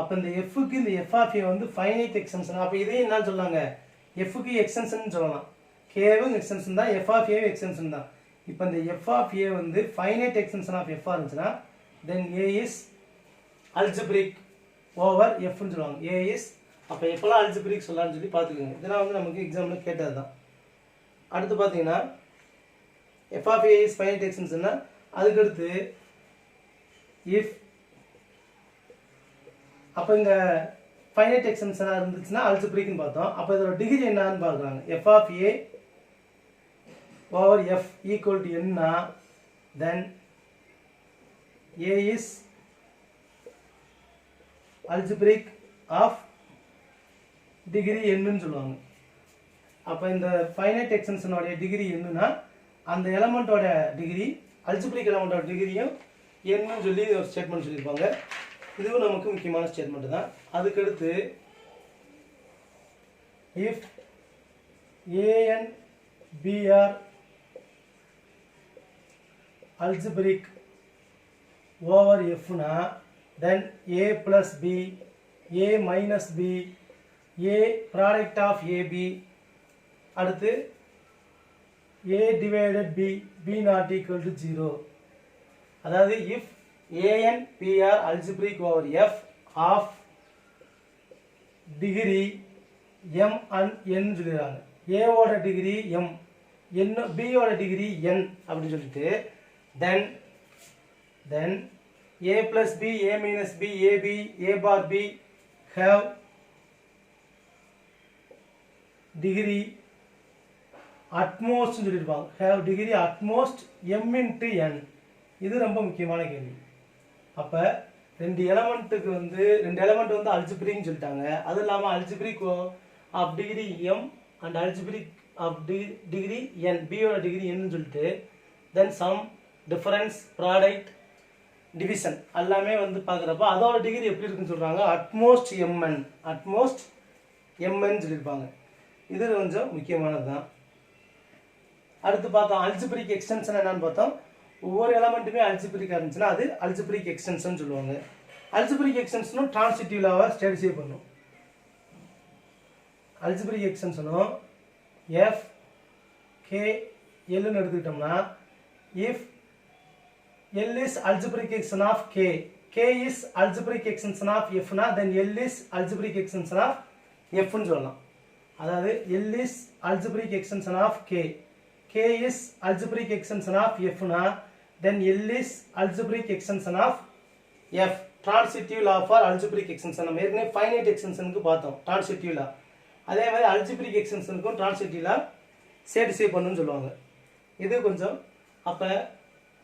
அப்போ இந்த எஃப்க்கு இந்த எஃப் ஆஃப் ஏ வந்து ஃபைனைட் எக்ஸ்டென்ஷன். அப்போ இதையும் என்ன சொல்லாங்க? எஃப்க்கு எக்ஸ்டென்ஷன் சொல்லலாம். கேவும் எக்ஸ்டென்ஷன் தான், எஃப் ஆஃப் ஏவும் எக்ஸ்டென்ஷன் தான். இப்போ இந்த எஃப் ஆஃப் ஏ வந்து ஃபைனைட் எக்ஸ்டென்ஷன் ஆஃப் எஃப் இருந்துச்சுன்னா தென் ஏ இஸ் அல்ஜிப்ரிக் ஓவர் எஃப்னு சொல்லுவாங்க. ஏ இஸ் அப்போ எப்போல்லாம் அல்ஜிப்ரிக் சொல்லலாம்னு சொல்லி பார்த்துக்கோங்க. இதெல்லாம் வந்து நமக்கு எக்ஸாமில் கேட்டது தான். அடுத்து பார்த்தீங்கன்னா F of A is finite எக்ஸ்டென்ஷன்னா அதுக்கடுத்து if அப்போ இங்கே ஃபைனைட் எக்ஸ்டென்ஷனாக இருந்துச்சுன்னா அல்ஜிப்ரிக்னு பார்த்தோம். அப்போ இதோட டிகிரி என்னன்னு பார்க்குறாங்க. F of a over F equal to என்ன then a is algebraic of degree என்னன்னு சொல்லுவாங்க. அப்போ இந்த ஃபைனைட் எக்ஸ்டென்ஷனோடைய டிகிரி என்னன்னா அந்த எலமெண்ட்டோட டிகிரி அல்ஜிப்ரிக் எலமெண்ட்டோட டிகிரியும் என்னன்னு சொல்லி ஒரு ஸ்டேட்மெண்ட் சொல்லியிருப்பாங்க. இதுவும் நமக்கு முக்கியமான ஸ்டேட்மெண்ட் தான். அதுக்கடுத்து if A and B are algebraic over எஃப்னா then A plus B A minus B A product of A B அடுத்து A divided B B not equal to 0. அதாவது if an pr algebraic over f of degree m and n சொல்லிடுறாங்க. a ஓட degree m, n b ஓட degree n அப்படின்னு சொல்லிட்டு then a plus b a minus b a b a bar b have degree at most சொல்லிருப்பாங்க. have degree at most m into n. இது ரொம்ப முக்கியமான கேள்வி. அப்போ ரெண்டு எலமெண்ட் வந்து அல்ஜிப்ரிக்னு சொல்லிட்டாங்க. அது இல்லாமல் algebraic of degree M and algebraic of degree N, பியோட டிகிரி என்னன்னு சொல்லிட்டு then sum difference product division எல்லாமே வந்து பார்க்குறப்ப அதோட டிகிரி எப்படி இருக்குன்னு சொல்கிறாங்க. அட்மோஸ்ட் எம்என் சொல்லியிருப்பாங்க. இது கொஞ்சம் முக்கியமானது தான். அடுத்து பார்த்தோம் அல்ஜிப்ரிக் எக்ஸ்டென்ஷன் என்னன்னு பார்த்தோம். ஒவ்வொரு எலமெண்ட்டுமே அல்ஜிப்ரிக்காக இருந்துச்சுன்னா அது அல்ஜிப்ரிக் எக்ஸ்டென்ஷன் சொல்லுவாங்க. அல்ஜிப்ரிக் எக்ஸ்டென்ஷனும் டிரான்சிட்டிவ் லாவை ஸ்டடி பண்ணும். அல்ஜிப்ரிக் எக்ஸ்டென்ஷனும் எஃப் கே எல்னு எடுத்துக்கிட்டோம்னா if L is algebraic extension of K, K is algebraic extension of எஃப்னா then L is algebraic extension of எஃப்னு சொல்லலாம். அதாவது L is algebraic extension of K, K is algebraic extension of எஃப்னா then L is algebraic extension of F. Transitive law for algebraic extension. நம்ம ஏற்கனவே finite extensionக்கு பார்த்தோம் transitive law. அதே மாதிரி algebraic extensionக்கும் transitive law satisfy பண்ணுன்னு சொல்லுவாங்க. இது கொஞ்சம் அப்போ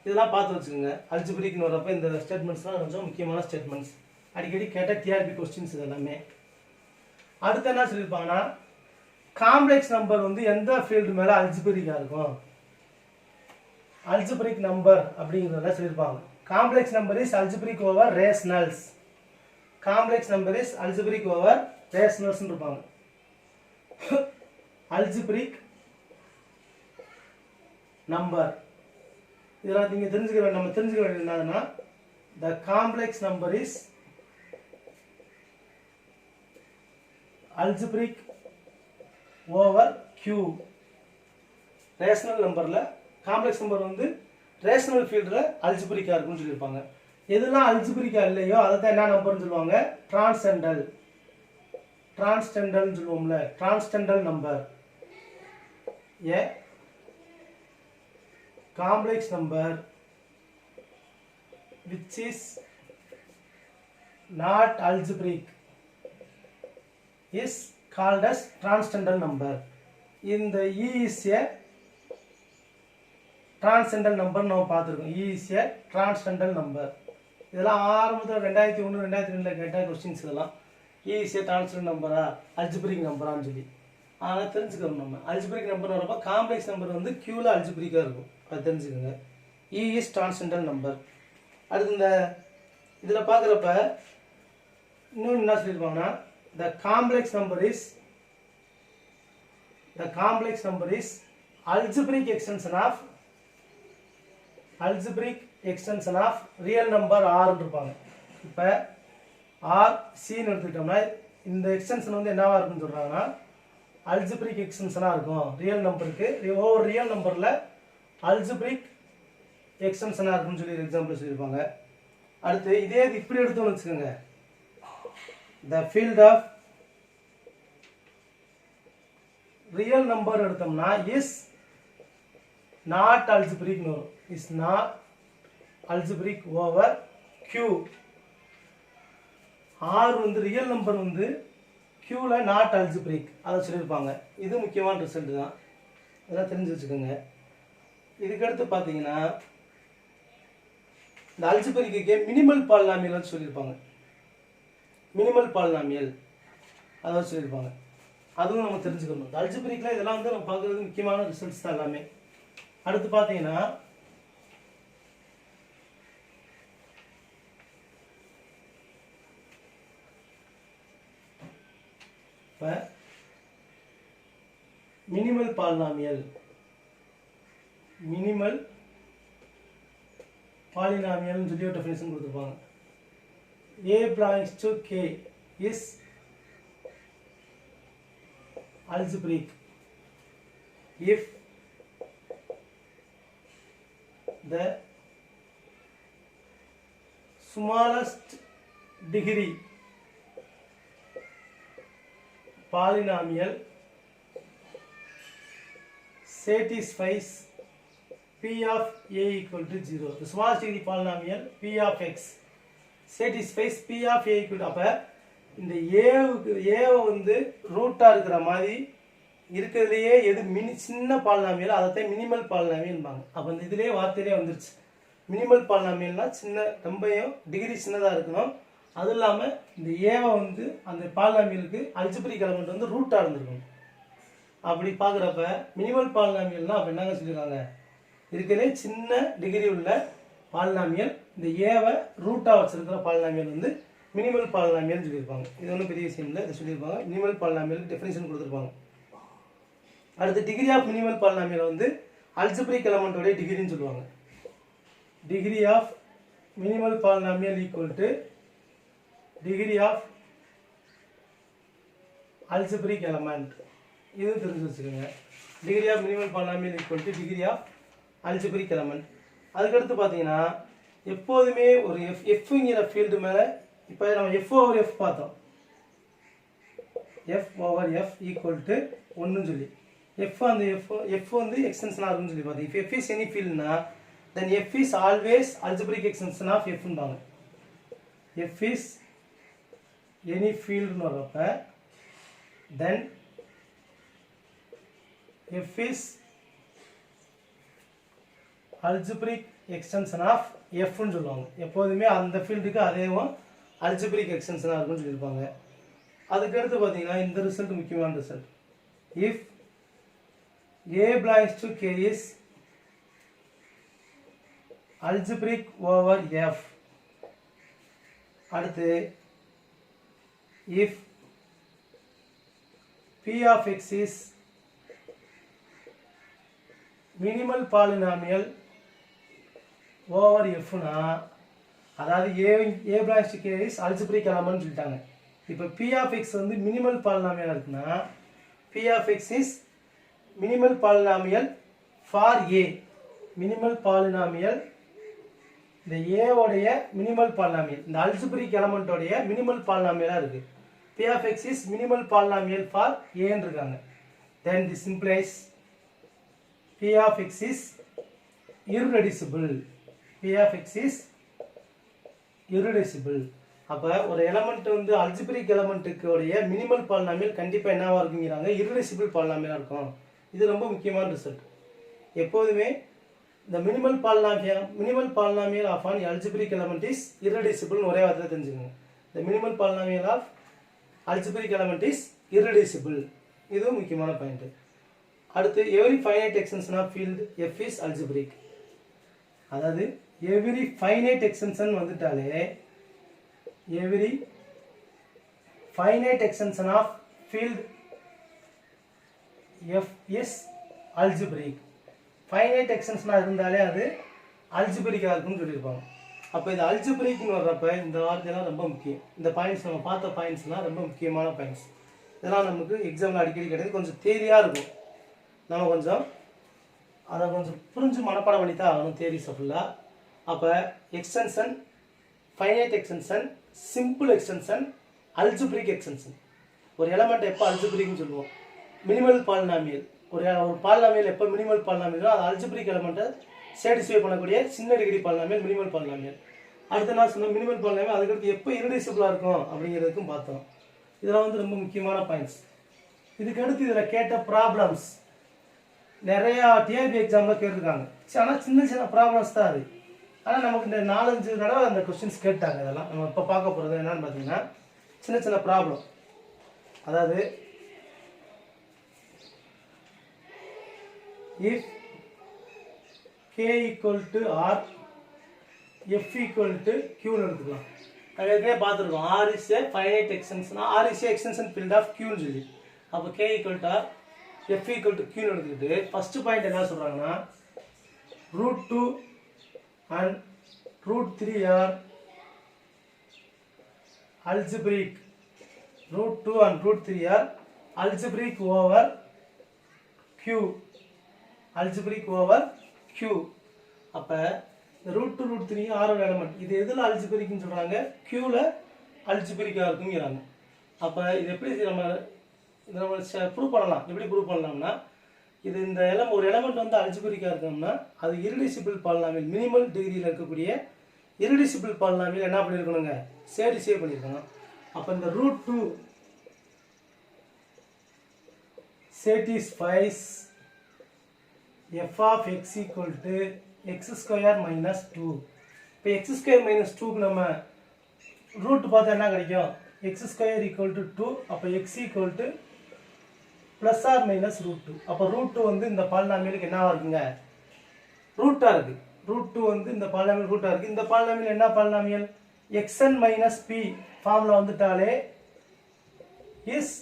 இதெல்லாம் பார்த்து வச்சுக்கோங்க. அல்ஜிப்ரிக்னு வரப்போ இந்த ஸ்டேட்மெண்ட்ஸ்லாம் கொஞ்சம் முக்கியமான ஸ்டேட்மெண்ட்ஸ், அடிக்கடி கேட்ட டிஆர்பி கொஸ்டின்ஸ் இது எல்லாமே. அடுத்து என்ன சொல்லியிருப்பாங்கன்னா காம்ப்ளெக்ஸ் நம்பர் வந்து எந்த ஃபீல்டு மேலே அல்ஜிப்ரிக்காக இருக்கும். அல்ஜிப்ரிக் நம்பர் அப்படிங்கிறத சொல்லியிருப்பாங்க. Complex number is algebraic over rationals. Complex number is algebraic over rationals இருப்பாங்க. அல்ஜிப்ரிக் நம்பர் இதெல்லாம் நீங்கள் நம்ம தெரிஞ்சுக்க வேண்டியது என்னதுன்னா the complex number is algebraic over Q. Rational நம்பரில் காம்ப்ளெக்ஸ் நம்பர் வந்து ரேஷனல் ஃபீல்டில் அல்ஜிப்ரிக்காக இருக்குன்னு சொல்லியிருப்பாங்க. எதெல்லாம் அல்ஜிப்ரிக்கா இல்லையோ அதை தான் என்ன நம்பர்னு சொல்லுவாங்க, டிரான்ஸ்டெண்டல்னு சொல்லுவோம்ல, transcendental number. A complex number which is not algebraic is called as transcendental number. In the E is a transcendental number நம்ம பார்த்துருக்கோம். E is a transcendental number. இதெல்லாம் ஆரம்பத்தில் 2001 2002 கேட்ட கொஸ்டின்ஸ் இதெல்லாம். E is a transcendental நம்பரா algebraic நம்பரான்னு சொல்லி ஆனால் தெரிஞ்சுக்கணும். நம்ம அல்ஜிப்ரிக் நம்பர் வரப்போ காம்ப்ளெக்ஸ் நம்பர் வந்து Qல அல்ஜிப்ரிக்காக இருக்கும், அது தெரிஞ்சுக்கோங்க. E is transcendental number. அடுத்து இந்த இதில் பார்க்குறப்ப இன்னொன்று என்ன சொல்லியிருப்பாங்கன்னா the complex number is algebraic extension of real number R இருப்பாங்க. இப்போ R Cன்னு எடுத்துக்கிட்டோம்னா இந்த எக்ஸ்டென்ஷன் வந்து என்னவா இருக்குன்னு சொல்கிறாங்கன்னா அல்ஜிப்ரிக் எக்ஸ்டென்ஷனாக இருக்கும். ரியல் நம்பருக்கு ஒவ்வொரு ரியல் நம்பரில் அல்ஜிப்ரிக் எக்ஸ்டென்ஷனாக இருக்குன்னு சொல்லி எக்ஸாம்பிள் சொல்லியிருப்பாங்க. அடுத்து இதே இப்படி எடுத்தோம்னு வச்சுக்கோங்க, the field of real number எடுத்தோம்னா is not algebraic வரும். is not algebraic over Q. R வந்து ரியல் நம்பர் வந்து Qல நாட் அல்ஜிப்ரிக் அதை சொல்லியிருப்பாங்க. இது முக்கியமான ரிசல்ட் தான், இதெல்லாம் தெரிஞ்சு வச்சுக்கோங்க. இதுக்கடுத்து பார்த்தீங்கன்னா இந்த அல்ஜிப்ரிக்கு மினிமல் பாலினாமியல் சொல்லியிருப்பாங்க. மினிமல் பாலினாமியல் அதை சொல்லியிருப்பாங்க, அதுவும் நம்ம தெரிஞ்சுக்கணும். அல்ஜிப்ரிக்கில் இதெல்லாம் வந்து நம்ம பார்க்குறது முக்கியமான ரிசல்ட்ஸ் தான் எல்லாமே. அடுத்து பார்த்தீங்கன்னா இப்போ மினிமல் பாலினாமியல் சொல்லி ஒரு டெஃபினிஷன் கொடுத்துருப்பாங்க. A belongs to K is algebraic if the smallest degree polynomial satisfies P of A equal to 0. The smallest degree polynomial P of X satisfies P of A equal to, அப்போ இந்த ஏவை வந்து ரூட்டாக இருக்கிற மாதிரி இருக்கிறதுலையே எது சின்ன பாலினாமியல் அதைத்தான் மினிமல் பாலினாமியல்பாங்க. அப்போ இந்த இதுலேயே வார்த்தையிலே வந்துருச்சு. மினிமல் பாலினாமியல்னா சின்ன ரொம்பையும் டிகிரி சின்னதாக இருக்கணும். அதுவும் இல்லாமல் இந்த ஏவை வந்து அந்த பாலினாமியலுக்கு அல்ஜிப்ரிக் எலமெண்ட் வந்து ரூட்டாக இருந்திருக்கணும். அப்படி பார்க்குறப்ப மினிமல் பாலினாமியல்னா அப்போ என்னங்க சொல்லியிருக்காங்க, இருக்கிறதே சின்ன டிகிரி உள்ள பாலினாமியல் இந்த ஏவை ரூட்டாக வச்சிருக்கிற பாலினாமியல் வந்து மினிமல் பாலினாமியல் சொல்லியிருப்பாங்க. இது ஒன்றும் பெரிய விஷயம் இல்லை, இதை சொல்லியிருப்பாங்க. மினிமல் பாலினாமியலுக்கு டெஃபினிஷன் கொடுத்துருப்பாங்க. அடுத்து டிகிரி ஆஃப் மினிமல் பாலினாமியல் வந்து அல்ஜிப்ரிக் எலமெண்ட்டோடைய டிகிரின்னு சொல்லுவாங்க. Degree of minimal polynomial equal to degree of algebraic element. இது தெரிஞ்சு வச்சுக்கோங்க. Degree of minimal polynomial equal to degree of algebraic element. அதுக்கடுத்து பார்த்தீங்கன்னா எப்போதுமே ஒரு எஃப்ங்கிற ஃபீல்டு மேலே இப்போ நம்ம எஃப் ஓவர் எஃப் பார்த்தோம். F over F equal to 1ன்னு சொல்லி எஃப் அந்த எஃப் வந்து எக்ஸ்டென்ஷனாக இருக்குன்னு சொல்லி பார்த்தோம். இப்போ எஃப் இஸ் எனி ஃபீல்டுனா then F is always algebraic extension of எஃப்ன்பாங்க. எஃப் இஸ் எனி ஃபீல்டுன்னு வர்றப்ப then F is algebraic extension of எஃப்னு சொல்லுவாங்க. எப்போதுமே அந்த ஃபீல்டுக்கு அதேவும் அல்ஜிப்ரிக் எக்ஸ்டென்ஷனாக இருக்குன்னு சொல்லியிருப்பாங்க. அதுக்கடுத்து பார்த்தீங்கன்னா இந்த ரிசல்ட் முக்கியமான result. If A belongs to K is algebraic over F. அடுத்து if p of x is minimal polynomial over f னா அதாவது a branch k is algebraic element சொல்லிட்டாங்க. இப்போ p of x வந்து மினிமல் பாலினாமியல் இருக்குன்னா p of x is minimal polynomial for a. Minimal polynomial இந்த a உடைய minimal polynomial இந்த algebraic element உடைய மினிமல் பாலினாமியலா இருக்கு. p of x is minimal polynomial for a ன்னு இருக்காங்க. Then this implies p of x is irreducible. p of x is irreducible. அப்ப ஒரு element வந்து அல்ஜிப்ரிக் எலிமெண்ட்டுக்கு உடைய மினிமல் பாலினாமியல் கண்டிப்பா என்னவா இருக்குங்கறாங்க irreducible பாலினாமியலா இருக்கும். இது ரொம்ப முக்கியமான ரிசல்ட். எப்போதுமே the minimal polynomial of an algebraic element is irreducible ஒரே வார்த்தையில தெரிஞ்சுக்கங்க. the minimal polynomial of algebraic element is irreducible. இது முக்கியமான பாயிண்ட். அடுத்து every finite extension of field f is algebraic. அதாவது every finite extension வந்துட்டாலே every finite extension of field f is algebraic. finite extension இருந்தாலே அது algebraic-ஆ இருக்கும்னு சொல்லியிருப்பாங்க. அப்போ இது algebraic-னு வர்றப்ப இந்த வார்த்தையெல்லாம் ரொம்ப முக்கியம். இந்த பாயிண்ட்ஸ் நம்ம பார்த்த பாயிண்ட்ஸ்லாம் ரொம்ப முக்கியமான பாயிண்ட்ஸ். இதெல்லாம் நமக்கு எக்ஸாமில் அடிக்கடி கிடையாது. கொஞ்சம் தேரியாக இருக்கும். நம்ம கொஞ்சம் அதை கொஞ்சம் புரிஞ்சு மனப்பாடம் பண்ணி தான் ஆகணும் தேரிஸை ஃபுல்லாக. அப்போ extension, finite extension, simple extension, algebraic extension. ஒரு எலமெண்ட் எப்போ அல்ஜிப்ரிக்னு சொல்லுவோம்? Minimal polynomial. ஒரு பாலினாமியல் எப்போ மினிமல் பாலினாமியலோ அது அல்ஜிப்ரிக் எலமெண்ட்டை சாட்டிஸ்ஃபை பண்ணக்கூடிய சின்ன டிகிரி பாலினாமியல் மினிமல் பாலினாமியல். அடுத்த நான் சொன்ன மினிமல் பாலினாமியல் அதுக்கடுத்து எப்போ irreducible-ஆ இருக்கும் அப்படிங்கிறதுக்கும் பார்த்தோம். இதெல்லாம் வந்து ரொம்ப முக்கியமான பாயிண்ட்ஸ். இதுக்கடுத்து இதில் கேட்ட ப்ராப்ளம்ஸ் நிறையா டிஆர்பி எக்ஸாமில் கேட்டிருக்காங்க. ஆனால் சின்ன சின்ன ப்ராப்ளம்ஸ் தான் அது. ஆனால் நமக்கு இந்த 4-5 தடவை அந்த கொஸ்டின்ஸ் கேட்டாங்க. இதெல்லாம் நம்ம இப்போ பார்க்க போகிறது என்னன்னு பார்த்தீங்கன்னா சின்ன சின்ன ப்ராப்ளம். அதாவது if k equal to r f equal to q ன்னு எடுத்துக்கலாம். அதுக்கே பார்த்துருக்கோம் r is a finite extension, r is a extension field of q ன்னு சொல்லி. அப்போ k equal to r f equal to q ன்னு எடுத்துக்கிட்டு ஃபர்ஸ்ட் பாயிண்ட் என்ன சொல்கிறாங்கன்னா √2 and √3 are algebraic. √2 and √3 are algebraic over q. algebraic over q. அப்போ இந்த √2 √3 ஆரோட எலமெண்ட் இது எதில் அல்ஜிபிரிக்னு சொல்கிறாங்க? க்யூவில் அல்ஜிபிரிக்காக இருக்குங்கிறாங்க. அப்போ இது எப்படி நம்ம ப்ரூவ் பண்ணலாம்? எப்படி ப்ரூவ் பண்ணலாம்னா இது இந்த ஒரு எலமெண்ட் வந்து அல்ஜிபிரிக்காக இருக்கோம்னா அது irreducible பாலினாமியல் மினிமல் டிகிரியில் இருக்கக்கூடிய irreducible பாலினாமியல் என்ன பண்ணியிருக்கணுங்க? சாட்டிஸ்ஃபை பண்ணியிருக்கணும். அப்போ இந்த √2 satisfies f of x equal to x square minus 2. இப்போ x square minus 2க்கு நம்ம ரூட் பார்த்தா என்ன கிடைக்கும்? x square equal to 2. அப்போ x equal to plus or minus √2. அப்போ √2 வந்து இந்த பாலினாமியலுக்கு என்னவா இருக்குங்க? ரூட்டாக இருக்குது. √2 வந்து இந்த பாலினாமியல் ரூட்டாக இருக்குது. இந்த பாலினாமியல் என்ன பாலினாமியல்? xn minus p ஃபார்மில் வந்துட்டாலே இஸ்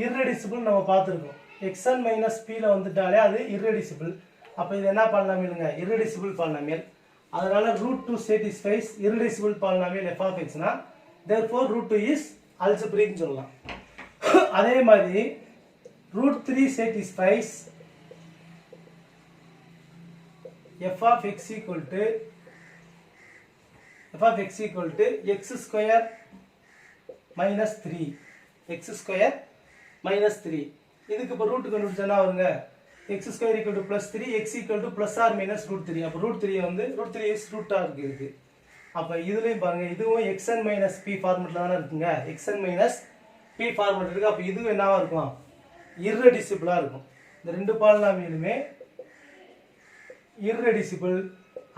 irreducible நம்ம பார்த்துருக்கோம். xn minus p வந்துட்டாலே அது irreducible. அப்போ இது என்ன பாலினாமியலுங்க? irreducible polynomial. அதனால √2 satisfies irreducible polynomial f of x னா therefore √2 is algebraic சொல்லலாம். அதே மாதிரி √3 satisfies f of x equal to x square minus 3. x square minus 3. இதுக்கு இப்போ ரூட் கண்டுபிடிச்சா என்ன வருங்க? x square equal to plus 3, x equal to plus or minus √3. அப்போ √3 வந்து √3 is ரூட்டாக இருக்குது இதுக்கு. அப்போ இதுலேயும் பாருங்க இதுவும் xn minus p ஃபார்மெட்டில் தானே இருக்குங்க. xn minus p ஃபார்மெட் இருக்குது. அப்போ இதுவும் என்னவா இருக்கும்? irreducible-ஆ இருக்கும். இந்த ரெண்டு பாலினாமியலுமே irreducible.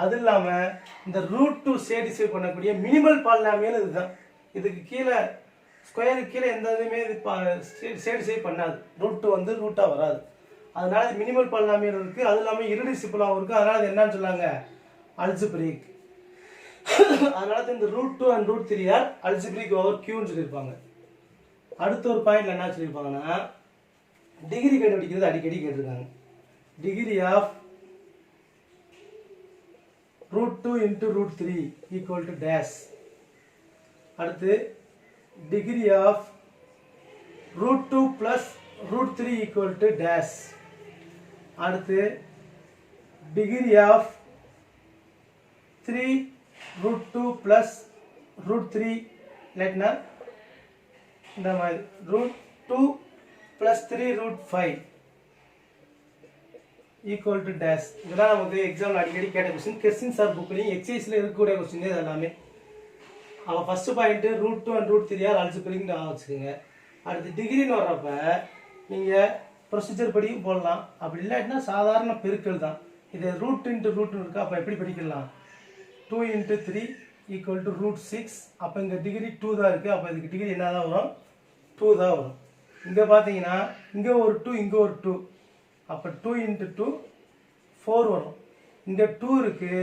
அது இல்லாமல் இந்த √2 சாட்டிஸ்ஃபை பண்ணக்கூடிய மினிமல் பாலினாமியல் இதுதான். இதுக்கு கீழே ஸ்கொயருக்கு கீழே எந்த இதுவுமே இது சாட்டிஸ்ஃபை பண்ணாது. √2 வந்து ரூட்டாக வராது. அதனால இது மினிமல் பாலினாமியல் இருக்குது. அது இல்லாமல் irreducible-ஆகவும் இருக்குது. அதனால் இது என்னன்னு சொல்லாங்க? அல்ஜிப்ரிக். அதனால இந்த √2 and √3 ஆர் அல்ஜிப்ரிக் ஓவர் Qன்னு சொல்லியிருப்பாங்க. அடுத்த ஒரு பாயிண்ட்ல என்ன சொல்லியிருப்பாங்கன்னா டிகிரி கண்டுபிடிக்கிறது அடிக்கடி கேட்டிருக்காங்க. Degree of √2 into √3 equal to dash. அடுத்து degree of √2 plus √3 equal to dash. அடுத்து டிகிரி ஆஃப் 3√2 plus √3 இல்லைன்னா இந்த மாதிரி √2 plus 3√5 equal to dash. இதெல்லாம் நமக்கு எக்ஸாம்ல அடிக்கடி கேட்ட கொஸ்டின் சார் புக்லையும் எக்ஸசைஸ்ல இருக்கக்கூடிய கொஸ்டின் இது எல்லாமே. அவன் first point √2 and √3 are algebraic வச்சுக்கோங்க. அடுத்து டிகிரின்னு வர்றப்ப நீங்கள் ப்ரொசீஜர் படியும் போடலாம். அப்படி இல்லாட்டினா சாதாரண பெருக்கல் தான். இது √2 into √2 இருக்கு. அப்போ எப்படி படிக்கலாம்? 2 into 3 equal to √6. அப்போ இங்கே டிகிரி 2 தான் இருக்குது. அப்போ இதுக்கு டிகிரி என்ன தான் வரும்? 2 தான் வரும். இங்கே பார்த்தீங்கன்னா இங்கே ஒரு 2 இங்கே ஒரு 2. அப்போ 2 into 2 4 வரும். இங்கே 2 இருக்குது,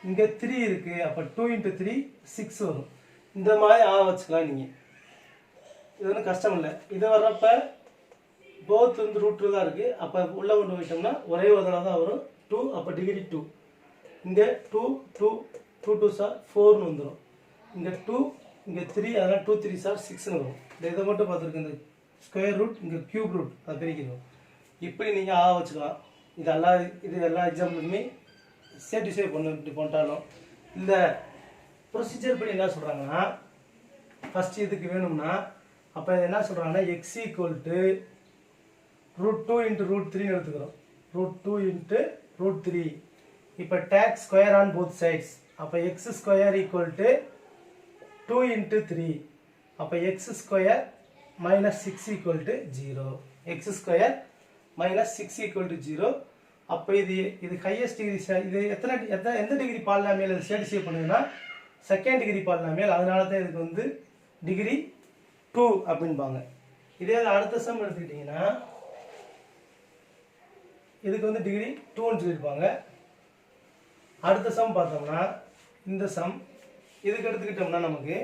இங்கே 3 இருக்குது. அப்போ 2 into 3 6 வரும். இந்த மாதிரி வச்சுக்கலாம் நீங்கள். இது ஒன்றும் கஷ்டம் இல்லை. இது வர்றப்ப போத் வந்து √2 தான் இருக்குது. அப்போ உள்ளே கொண்டு போயிட்டோம்னா ஒரே ஒரு தடவை தான் வரும் 2. அப்போ டிகிரி 2. இங்கே 2 2 2 2 சார் 4ன்னு வந்துடும். இங்கே 2 இங்கே 3 அதனால் 2 3 சார் 6ன்னு வரும். இதை மட்டும் பார்த்துருக்கு. இந்த ஸ்கொயர் ரூட் இங்கே கியூப் ரூட் அதை பிரிக்கணும். இப்படி நீங்கள் வச்சுக்கலாம். இது எல்லா எக்ஸாம்பிளுமே சேட்டிஸ்ஃபை பண்ண இப்படி பண்ணிட்டாலும் இந்த ப்ரொசீஜர் படி என்ன சொல்கிறாங்கன்னா ஃபஸ்ட்டு இதுக்கு வேணும்னா அப்போ இது என்ன சொல்கிறாங்கன்னா x equal to √2 into √3 எடுத்துக்கிறோம். √2 into √3. இப்போ take square on both sides. அப்போ x square equal to 2 into 3. அப்போ x square minus 6 equal to 0. x square minus 6 equal to 0. அப்போ இது ஹையஸ்ட் டிகிரி. இது எந்த டிகிரி பாலினாமியல் இது சேட்டிஸ்ஃபை பண்ணுதுன்னா செகண்ட் டிகிரி பாலினாமியல். அதனால தான் இதுக்கு வந்து டிகிரி 2 அப்படின்பாங்க. இதே அடுத்த சம் எடுத்துக்கிட்டிங்கன்னா இதுக்கு வந்து டிகிரி 2ன்னு சொல்லியிருப்பாங்க. அடுத்த சம் பார்த்தோம்னா இந்த சம் இதுக்கு எடுத்துக்கிட்டோம்னா நமக்கு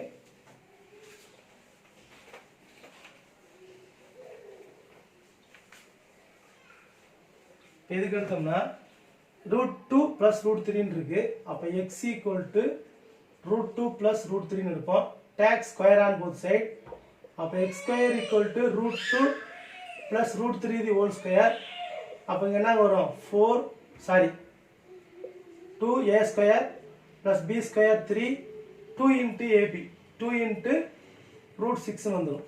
இதுக்கு எடுத்தோம்னா √2 plus √3 இருக்கு. அப்போ x equal to √2 plus √3 எடுப்போம். Take square on both side. அப்போ x square equal to √2 plus √3 the whole square. அப்போ இங்கே என்ன வரும்? 2a square plus b square 3 2 into ab 2 into √6 வந்துடும்.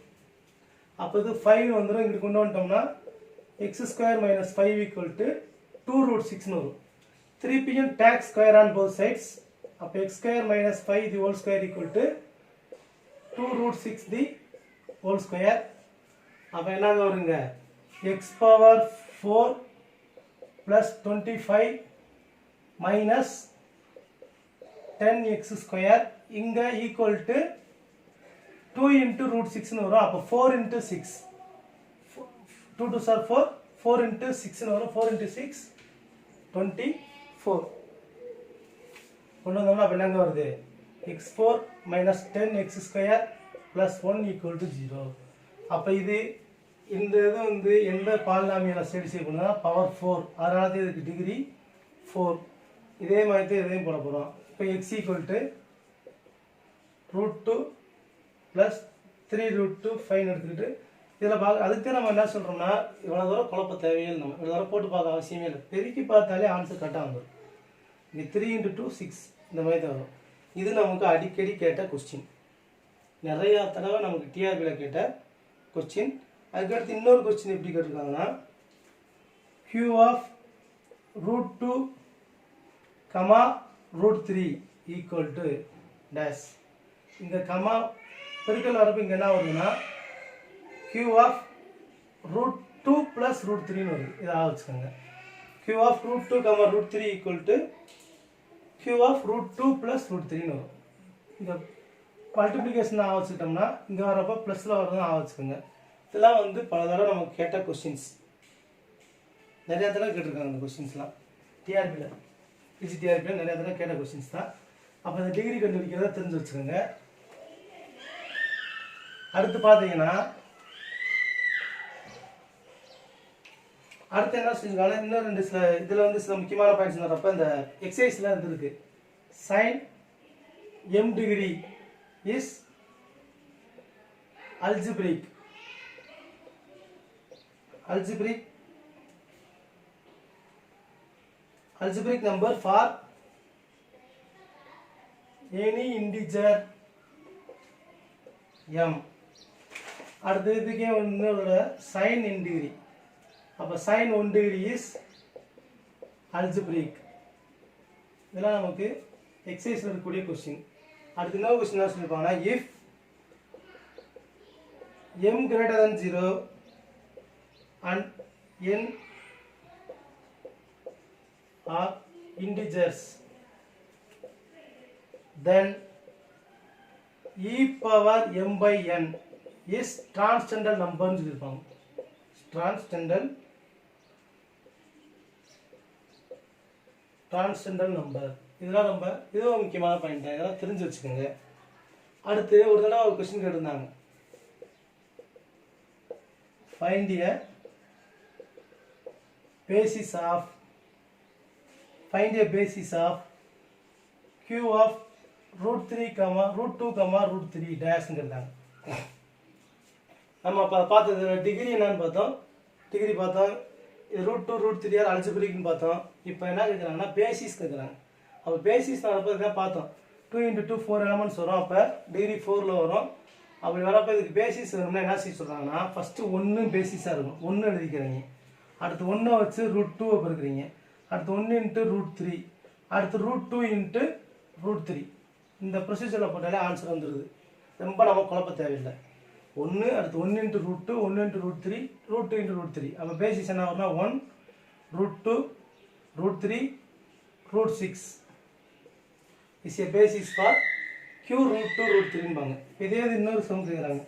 அப்போ இது 5 வந்துடும். இங்கிட்டு கொண்டு வந்துட்டோம்னா x square minus 5 equal to 2√6 வரும். 3pm take square on both sides. அப்போ x square minus 5 the whole square equal to 2√6 the whole square. அப்போ என்ன வருங்க? x power 4 plus 25 minus 10x square இங்கே ஈக்குவல் டு 2 into √6ன்னு வரும். அப்போ 4 into 6 2 2 sir 4 4 into 6ன்னு வரும். 4 into 6 24 கொண்டு வந்தோம்னா அப்போ என்னங்க வருது? x4 minus 10x square plus 1 equal to 0. அப்போ இந்த இது வந்து எந்த பாலினாமியலை சேட்டிஸ்ஃபை பண்ணுன்னா பவர் 4. அதனால தான் இதுக்கு டிகிரி 4. இதே மாதிரி தான் இதையும் போட போகிறோம். இப்போ x equal to √2 plus 3√2 5 எடுத்துக்கிட்டு இதில் அதுக்கு நம்ம என்ன சொல்கிறோம்னா இவ்வளோ தூரம் குழப்ப தேவையில்லை. நம்ம இவ்வளோ தூரம் போட்டு பார்க்க அவசியமே இல்லை. பெருக்கி பார்த்தாலே ஆன்சர் கரெக்டாக வந்துடும். இங்கே 3 into 2 6 இந்த மாதிரி தான் வரும். இது நமக்கு அடிக்கடி கேட்ட கொஸ்டின். நிறையா தடவை நமக்கு டிஆர்பியில் கேட்ட கொஸ்டின். அதுக்கடுத்து இன்னொரு கொஸ்டின் எப்படி கேட்டிருக்காங்கன்னா Q of √2, √3 equal to dash. இங்கே கமா பெருக்கல் வரப்போ இங்கே என்ன வருதுன்னா Q of √2 plus √3ன்னு வருது. இதாக வச்சுக்கோங்க. Q of √2, √3 equal to Q of √2 plus √3ன்னு வரும். இந்த மல்டிப்ளிகேஷன் வச்சுக்கிட்டோம்னா இங்கே வரப்போ ப்ளஸில் வரதான் வச்சுக்கோங்க. இதெல்லாம் வந்து பல தடவை நமக்கு கேட்ட கொஸ்டின்ஸ். நிறையா தடவை கேட்டிருக்காங்க அந்த கொஸ்டின்ஸ்லாம் டிஆர்பியில். டிஆர்பியில் நிறையா தடவை கேட்ட கொஸ்டின்ஸ் தான். அப்போ இந்த டிகிரி கண்டுபிடிக்கிறத தெரிஞ்சு வச்சுக்கோங்க. அடுத்து பார்த்தீங்கன்னா அடுத்து என்ன செஞ்சுக்கலாம், இன்னும் 2 சில இதில் வந்து சில முக்கியமான பாயிண்ட்ஸ் வரப்போ இந்த எக்ஸசைஸில் இருக்கு. Sine m degree is algebraic number for any integer m. அடுத்து இதுக்கே இன்னொரு sin n டிகிரி. அப்போ sin 1 டிகிரி இஸ் algebraic. இதெல்லாம் நமக்கு எக்ஸசைஸில் இருக்கக்கூடிய கொஸ்டின். அடுத்து இன்னொரு கொஸ்டின் என்ன சொல்லியிருப்பாங்கன்னா, if m greater than 0 and n are integers, then e power m by n is transcendental number னு சொல்லியிருப்பாங்க. transcendental number. இதெல்லாம் நம்ம இதுவும் முக்கியமான பாயிண்ட் தான், இதெல்லாம் தெரிஞ்சு வச்சுக்கோங்க. அடுத்து ஒரு தடவை ஒரு கொஸ்டின் கேட்டிருந்தாங்க, find a basis q of √3, √2, √3 dash ங்கிறாங்க. நம்ம அப்போ பார்த்தது டிகிரி என்னன்னு பார்த்தோம், டிகிரி பார்த்தோம், இது √2 √3 ஆர் அல்ஜிப்ரிக்னு பார்த்தோம். இப்போ என்ன கேட்குறாங்கன்னா பேசிஸ் கேட்குறாங்க. அப்போ பேசிஸ் வரப்போ இதான் பார்த்தோம், 2 × 2 4 எலமெண்ட்ஸ் வரும். அப்போ டிகிரி 4ல் வரும். அப்படி வரப்போ இதுக்கு பேசிஸ் வரும்னா என்ன செய்ய சொல்கிறாங்கன்னா, ஃபஸ்ட்டு 1 பேசிஸாக இருக்கும், 1 எழுதிக்கிறீங்க. அடுத்து 1 வச்சு √2 பெருக்கிறீங்க. அடுத்து 1 × √3, அடுத்து √2 × √3. இந்த ப்ரொசீஜரில் போட்டாலே ஆன்சர் வந்துடுது. ரொம்ப நம்ம குழப்ப தேவையில்லை. 1 அடுத்து 1 × √2, 1 × √3, √2 × √3. அப்போ பேசிஸ் என்ன வரும்னா 1 √2 √3 √6 is a basis for q √2 √3 இதே இன்னொரு சம் கேக்குறாங்க,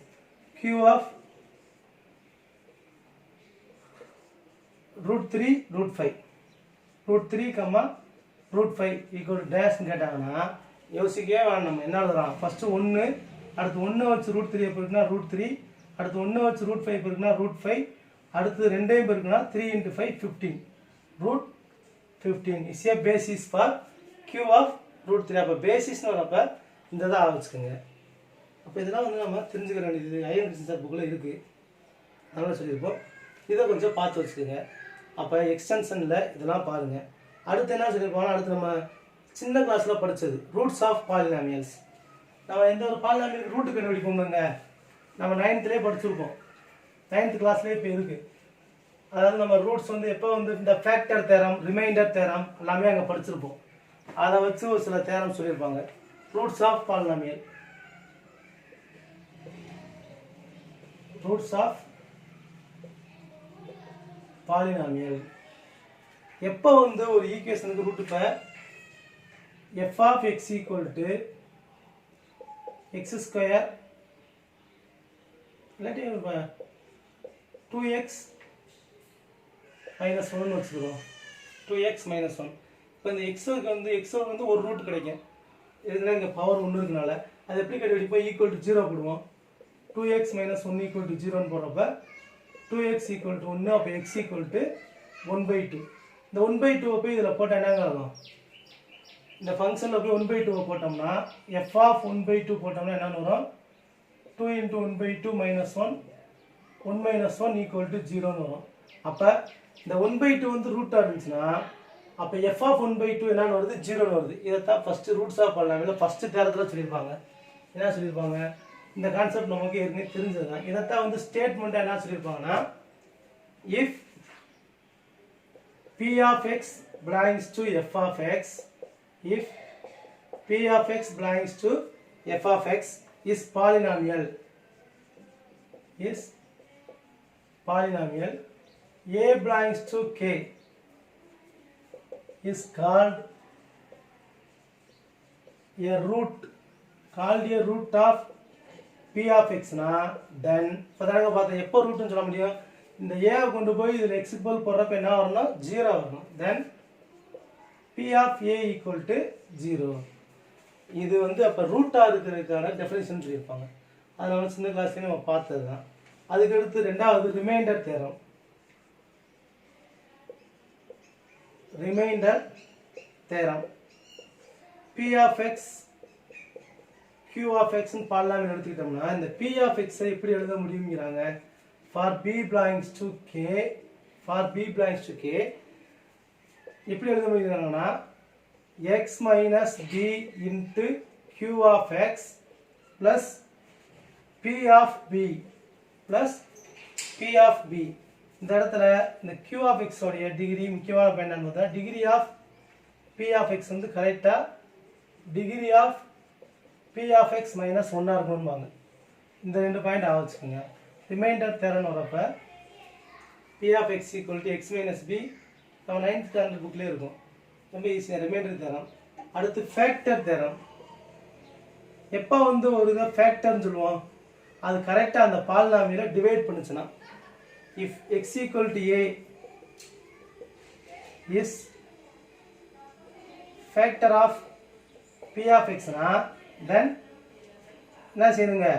q of √3 √5 √3, √5 equal dash கேட்டாங்கன்னா யோசிக்கவே வேணாம். நம்ம என்ன எழுதுறோம், ஃபர்ஸ்ட் 1, அடுத்து 1 வச்சு √3 பெருக்குனா √3, அடுத்து 1 வச்சு √5 பெருக்குனா √5, அடுத்து 2 பெருக்குனா 3 × 5 15 √15 is a basis for q of √3. அப்போ பேசிஸ்னு வரப்ப இந்த தான் ஆரம்பிச்சுக்கோங்க. அப்போ இதெல்லாம் வந்து நம்ம தெரிஞ்சுக்க வேண்டியது ஐஎன் சார் புக்கில் இருக்குது, அதனால் சொல்லியிருப்போம். இதை கொஞ்சம் பார்த்து வச்சுக்கோங்க. அப்போ எக்ஸ்டென்ஷனில் இதெல்லாம் பாருங்கள். அடுத்து என்ன சொல்லியிருப்போம்னா, அடுத்து நம்ம சின்ன கிளாஸில் படித்தது ரூட்ஸ் ஆஃப் பாலினாமியல்ஸ். நம்ம எந்த ஒரு பாலினாமியலுக்கு ரூட்டு கண்டுபிடிப்போம்ங்க, நம்ம 9th படிச்சிருப்போம், 9th கிளாஸ்லேயே இப்போ இருக்குது. அதாவது நம்ம ரூட்ஸ் வந்து எப்போ வந்து இந்த ஃபேக்டர் தேரம், ரிமைண்டர் தேரம் எல்லாமே அங்கே படிச்சிருப்போம். அதை வச்சு ஒரு சில தேரம் சொல்லியிருப்பாங்க. ரூட்ஸ் ஆஃப் பாலினாமியல், எப்போ வந்து ஒரு ஈக்குவேஷனுக்கு ரூட், இப்போ f of x equal to x square இல்லாட்டி 2x minus 1 வச்சுக்கிறோம், 2x minus 1. இப்போ இந்த எக்ஸுக்கு வந்து ஒரு ரூட் கிடைக்கும். இதுனா இங்கே பவர் 1 இருக்கனால அது எப்படி கண்டுபிடிப்போம், ஈக்குவல் டு 0 போடுவோம். 2x minus 1 equal to 0 போடுறப்ப 2x equal to 1, அப்போ x equal to 1/2. இந்த 1/2 போய் இதில் போட்டால் என்னங்க ஆகும், இந்த ஃபங்க்ஷனில் போய் 1/2 போட்டோம்னா f of 1/2 போட்டோம்னா என்னன்னு வரும், 2 × 1/2 minus 1, 1 minus 1 equal to 0ன்னு வரும். அப்போ இந்த 1/2 வந்து ரூட்டாக இருந்துச்சுன்னா அப்போ f of 1/2 என்னன்னு வருது, 0ன்னு வருது. இதைத்தான் first roots of polynomial first தேரத்தில் சொல்லியிருப்பாங்க. என்ன சொல்லியிருப்பாங்க, இந்த கான்செப்ட் நமக்கு ஏற்கனவே தெரிஞ்சது தான். இதைத்தான் வந்து ஸ்டேட்மெண்ட்டாக என்ன சொல்லியிருப்பாங்கன்னா, if p of x belongs to f of x, if p of x belongs to f of x is polynomial, a belongs to k is called a root of p of x னா then பதாங்க பார்த்தா எப்போ ரூட்னு சொல்ல முடியும், இந்த a கொண்டு போய் இதில் x க்கு பதில் போடுறப்ப என்ன வரணும், 0 வரணும். then p of a equal to 0. இது வந்து அப்போ ரூட்டாக இருக்கிறதுக்கான டெஃபினேஷன் சொல்லியிருப்பாங்க. அதனால சின்ன கிளாஸ்லேயே நம்ம பார்த்தது தான். அதுக்கடுத்து ரெண்டாவது remainder theorem. Remainder theorem P of x Q of x ன்னு பாலினாமியல் எடுத்துக்கிட்டோம்னா இந்த P of x ஐ எப்படி எழுத முடியுங்கிறாங்க. For B belongs to K, for B belongs to K எப்படி எழுத முடியுறாங்கன்னா x minus b into Q of x plus P of b plus P of b. இந்த இடத்துல இந்த Q of x உடைய degree முக்கியமான point என்னன்னு பார்த்தா degree of P of x வந்து கரெக்டா degree of P of x minus 1 இருக்கணும்பாங்க. இந்த ரெண்டு பாயிண்ட் ஆக வச்சுக்கோங்க. ரிமைண்டர் தேரம்னு வரப்ப P of x equal to x minus b நம்ம 9th ஸ்டாண்டர்ட் புக்லேயே இருக்கும். ரொம்ப ஈஸியாக ரிமைண்டர் தேரம். அடுத்து ஃபேக்டர் தேரம். எப்போ வந்து ஒரு இதை ஃபேக்டர்னு சொல்லுவோம், அது கரெக்டாக அந்த பாலினாமியலை டிவைட் பண்ணுச்சுன்னா, if x equal to a is factor of P of x னா then என்ன செய்யணுங்க,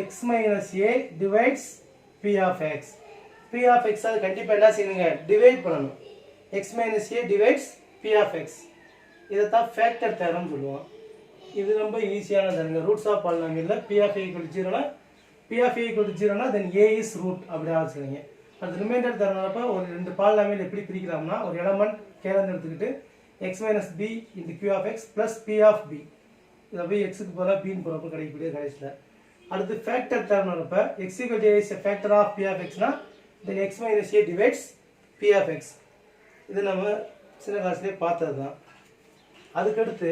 x minus a divides P of x. P of x அது கண்டிப்பாக என்ன செய்யணுங்க, டிவைட் பண்ணணும். x minus a divides P of x. இதைத்தான் ஃபேக்டர் தேரம் சொல்லுவோம். இது ரொம்ப ஈஸியான தேரங்க. ரூட்ஸ் ஆஃப் பாலினாமியல்ல P of a equal to 0 னா P of a equal to 0 னா then a is root அப்படி ஆச்சுங்க. அது ரிமைண்டர் தேரம்ன்றப்ப ஒரு ரெண்டு பாலினாமியல் எப்படி பிரிக்கலாம்னா ஒரு எலமெண்ட் கேலந்து எடுத்துக்கிட்டு x minus b into Q of x plus P of b. இதை போய் எக்ஸுக்கு போகிற பின்னு போகிறப்ப கிடைக்கக்கூடிய கடைசியில். அடுத்து factor தேரம்ன்றப்ப x equal to a is a factor of P of x னா then x minus a divides P of x. இது நம்ம சின்ன கிளாஸ்லேயே பார்த்தது தான். அதுக்கடுத்து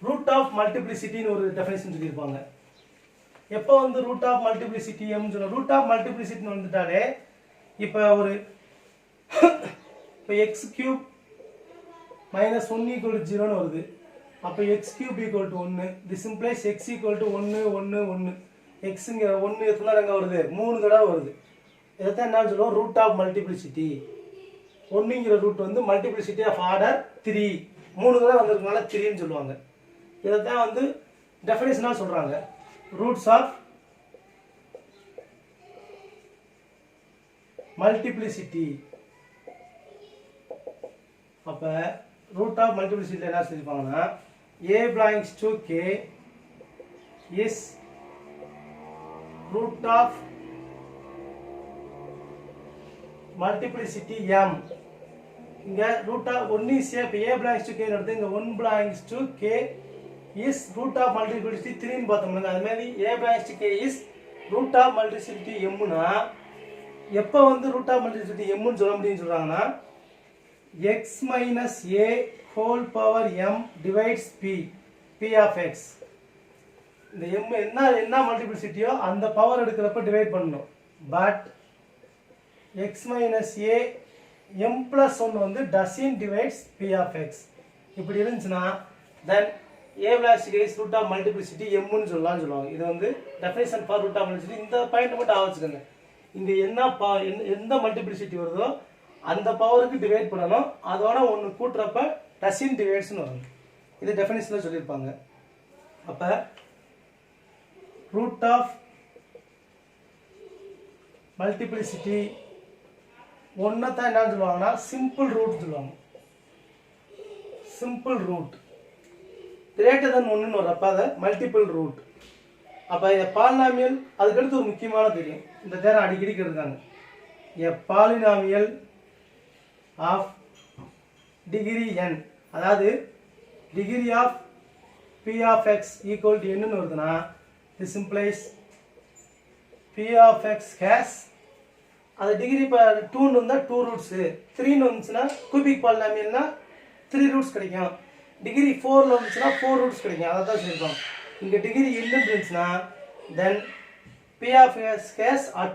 ரூட் ஆஃப் மல்டிப்ளிசிட்டின்னு ஒரு டெஃபினேஷன் சொல்லியிருப்பாங்க. எப்போ வந்து ரூட் ஆஃப் மல்டிப்ளிசிட்டி அப்படின்னு சொன்னால் ரூட் ஆஃப் மல்டிப்ளிசிட்டின்னு வந்துட்டாலே இப்போ ஒரு இப்போ X cube minus 1 equal to 0ன்னு வருது. அப்போ X cube equal to 1. This implies X equal to 1 1 1. எக்ஸுங்கிற 1 எத்தனை அங்கே வருது, 3 தடவை வருது. இதைத்தான் என்ன சொல்லுவோம், ரூட் ஆஃப் மல்டிப்ளிசிட்டி. 1ங்கிற ரூட் வந்து மல்டிப்ளிசிட்டி ஆஃப் ஆர்டர் 3. 3 தடவை வந்திருக்கனால 3ன்னு சொல்லுவாங்க. இதைத்தான் வந்து டெஃபினேஷனாக சொல்கிறாங்க, ரூட்ஸ் ஆஃப் மல்டிப்ளிசிட்டி. அப்போ ரூட் ஆஃப் மல்டிப்ளிசிட்டி என்ன சொல்லியிருப்பாங்கன்னா a belongs to k is root of multiplicity m. இங்க root of 1 is a a belongs to k எடுத்து இங்க 1 belongs to k is root of multiplicity 3 ன்னு பார்த்தோம்னா அது மாதிரி a belongs to k is root of multiplicity m னா எப்போ வந்து root of multiplicity m ன்னு சொல்ல முடியும்னு சொல்றாங்கன்னா x minus a whole power m divides p of x. இந்த m என்ன மல்டிப்ளிசிட்டியோ அந்த பவர் எடுக்கிறப்ப டிவைட் பண்ணணும். But x minus a m plus 1 வந்து doesn't divides p of x. இப்படி இருந்துச்சுன்னா then a plus k is root of multiplicity m ன்னு சொல்லுவாங்க. இது வந்து definition for root of multiplicity. இந்த பாயிண்ட் மட்டும் ஆவச்சுக்கோங்க. இங்க எந்த மல்டிப்ளிசிட்டி வருதோ அந்த பவருக்கு டிவைட் பண்ணணும். அதோட ஒன்று கூட்டுறப்ப doesn't divides ன்னு வரும். இது டெஃபினிஷன்ல சொல்லியிருப்பாங்க. அப்ப ரூட் ஆஃப் மல்டிப்ளிசிட்டி ஒன்றை தான் என்ன சொல்லுவாங்கன்னா சிம்பிள் ரூட் சொல்லுவாங்க. சிம்பிள் ரூட் கிரேட்டர் தென் 1ன்னு வரப்ப அதை மல்டிபிள் ரூட். அப்போ இதை பாலினாமியல். அதுக்கடுத்து ஒரு முக்கியமான தெரியும், இந்த தேரம் அடிக்கடி கேட்டிருக்காங்க. A polynomial of degree n, அதாவது degree of p of x equal to என்னன்னு வருதுன்னா this implies p of x has அது டிகிரி இப்போ 2ன்னு இருந்தால் 2 ரூட்ஸு, 3ன்னு வந்துச்சுன்னா கியூபிக் பாலினாமியல்னா 3 ரூட்ஸ் கிடைக்கும். டிகிரி 4ல் வந்துச்சுன்னா 4 ரூட்ஸ் கிடைக்கும். அதை தான் சொல்லியிருக்கோம். இங்கே டிகிரி என்ன இருந்துச்சுன்னா தென் p of x has at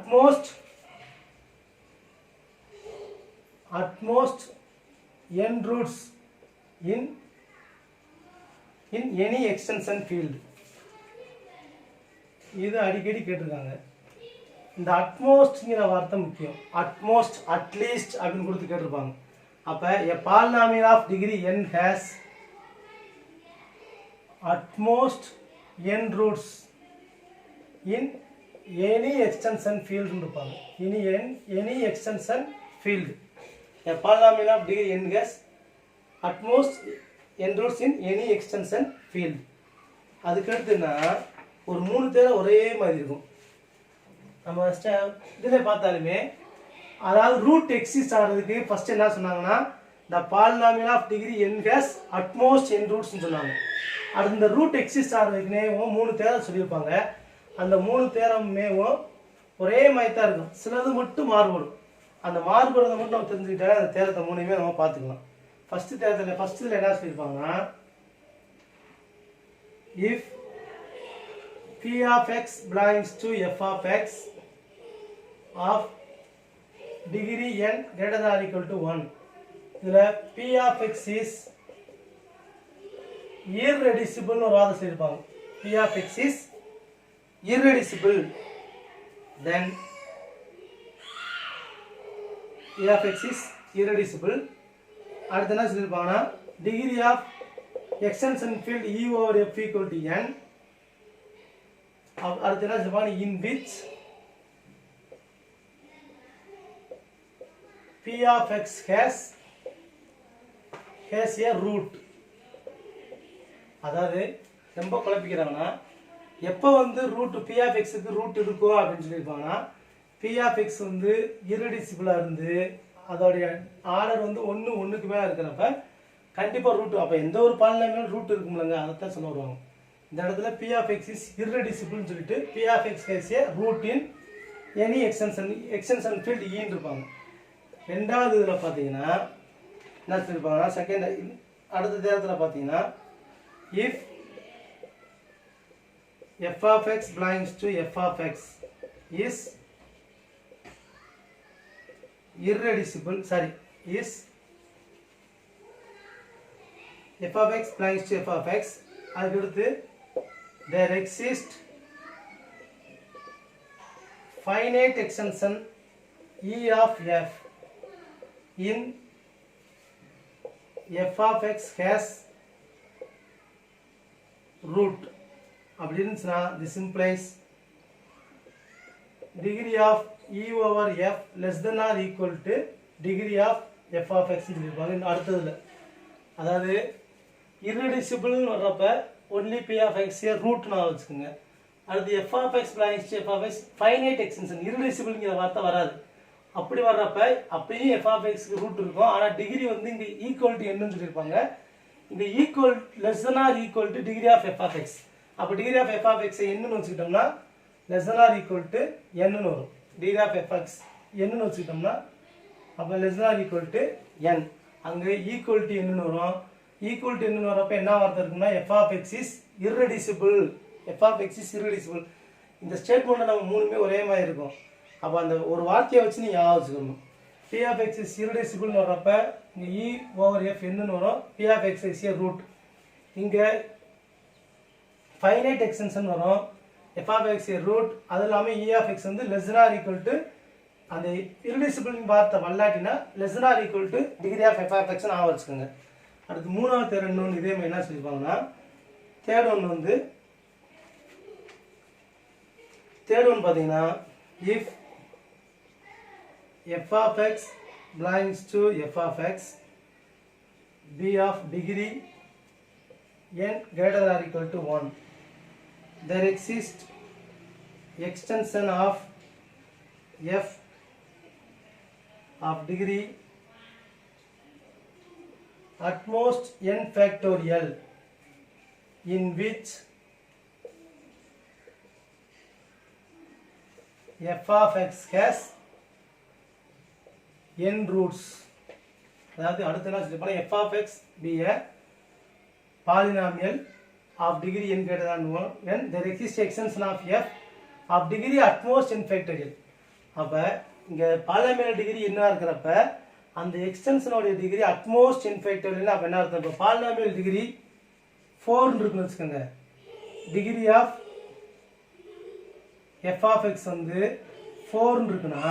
most n roots in any extension field. இது அடிக்கடி கேட்டிருக்காங்க. இந்த அட்மோஸ்ட்ங்கிற வார்த்தை முக்கியம். அட்மோஸ்ட், அட்லீஸ்ட் அப்படின்னு கொடுத்து கேட்டிருப்பாங்க. அப்போ a polynomial of degree n has utmost n roots in any extension field இருப்பாங்க. any extension field. A polynomial of degree n has utmost n roots in any extension field. அதுக்கு அடுத்துனா ஒரு மூணு தேவை ஒரே மாதிரி இருக்கும். நம்ம இதில் பார்த்தாலுமே அதாவது ரூட் எக்ஸிஸ்ட் ஆகிறதுக்கு ஃபர்ஸ்ட் என்ன சொன்னாங்கன்னா the polynomial of degree n has utmost n roots சொன்னாங்க. அது இந்த ரூட் எக்ஸிஸ்ட் ஆகிறதுக்குனே மூணு தேவை சொல்லியிருப்பாங்க. அந்த மூணு தேரமேவும் ஒரே மாதிரி தான் இருக்கும், சிலது மட்டும் மாறுபடும். அந்த மாறுபடுறதை மட்டும் நம்ம தெரிஞ்சுக்கிட்டாலே அந்த தேரத்தை மூணுமே நம்ம பார்த்துக்கலாம். ஃபஸ்ட்டில் என்ன சொல்லியிருப்பாங்கன்னா if p of x belongs to f of x of degree n greater than or equal to 1, இதில் p of x is irreducible ஒரு வார்த்தை சொல்லியிருப்பாங்க. p of x is irreducible, then p of x is irreducible. அடுத்து என்ன சொல்லியிருப்பாங்கன்னா degree of extension field E over F equal to n. அடுத்து என்ன சொல்லியிருப்பாங்க in which p of x has a root. அதாவது ரொம்ப குழப்பிக்கிறாங்கன்னா எப்போ வந்து ரூட் p of x க்கு ரூட் இருக்கும் அப்படின்னு சொல்லியிருப்பாங்கன்னா p of x வந்து irreducible-ஆ இருந்து அதோடைய ஆர்டர் வந்து ஒன்றுக்கு மேலே இருக்கிறப்ப கண்டிப்பாக ரூட், அப்போ எந்த ஒரு பாலினாமியல் ரூட் இருக்கும்லங்க, அதைத்தான் சொல்ல வருவாங்க. இந்த இடத்துல p of x is irreducible சொல்லிட்டு p of x has a root in any extension field E இருப்பாங்க. ரெண்டாவது இதில் பார்த்தீங்கன்னா என்ன சொல்லியிருப்பாங்கன்னா செகண்ட் அடுத்த தேரத்தில் பார்த்தீங்கன்னா if f of x belongs to f of x is irreducible, is f of x belongs to f of x, அதுக்கடுத்து there exist finite extension E of f in f of x has root அப்படின்னா this implies degree of E over f less than or equal to degree of f of x சொல்லியிருப்பாங்க. அடுத்ததுல அதாவது irreducible வர்றப்ப only p of x root நான் வச்சுக்கோங்க. அடுத்து f of x belongs to f of x finite extension irreducibleங்கிற வார்த்தை வராது. அப்படி வர்றப்ப அப்பயும் f of x க்கு ரூட் இருக்கும், ஆனால் டிகிரி வந்து இங்கே ஈக்குவல் டு என்னன்னு சொல்லியிருப்பாங்க. இங்கே equal less than or equal to degree of f of x. அப்போ degree of f of x என்னன்னு வச்சுக்கிட்டோம்னா less than or equal to n வரும். Degree of f of x என்னன்னு வச்சுக்கிட்டோம்னா அப்போ less than or equal to n, அங்கே equal to என்னன்னு வரும். ஈக்குவல் டு என்னன்னு வரப்போ என்ன வார்த்தை இருக்குன்னா f of x is irreducible. f of x is irreducible. இந்த ஸ்டேட்மெண்ட்டில் நம்ம மூணுமே ஒரே மாதிரி இருக்கும். அப்போ அந்த ஒரு வார்த்தையை வச்சு நீங்கள் ஞாபகம் வச்சுக்கணும். p of x is irreducible வர்றப்ப இங்கே e over f என்னன்னு வரும், p of x is a root. இங்கே ஃபைனைட் எக்ஸ்டென்ஷன் வரும், f of x a root. அது இல்லாமல் e of x வந்து less than or equal to அந்த irreducible வார்த்தை வல்லாட்டினா less than or equal to degree of f of x ஞாபகம் வச்சுக்கோங்க. அடுத்து மூணாவது தேர்ட் ஒன்று இதே மாதிரி என்ன சொல்லியிருப்பாங்கன்னா தேர்ட் ஒன் பார்த்தீங்கன்னா if f of x belongs to f of x be of degree n greater than or equal to 1, there exists extension of f of degree at most n factorial in which f of x has n roots. அதாவது அடுத்து என்ன சொல்லிருப்பாங்க, f of x be a polynomial of degree n greater than 1 when there exists extension of f of degree at most n factorial. அப்ப இங்க polynomial degree என்ன இருக்கிறப்ப அந்த எக்ஸ்டென்ஷனோட degree utmost n factorial. அப்ப என்ன அர்த்தம், இப்போ பாலினாமியல் டிகிரி 4 இருக்குன்னு வச்சுக்கோங்க, degree of f of x வந்து 4 இருக்குன்னா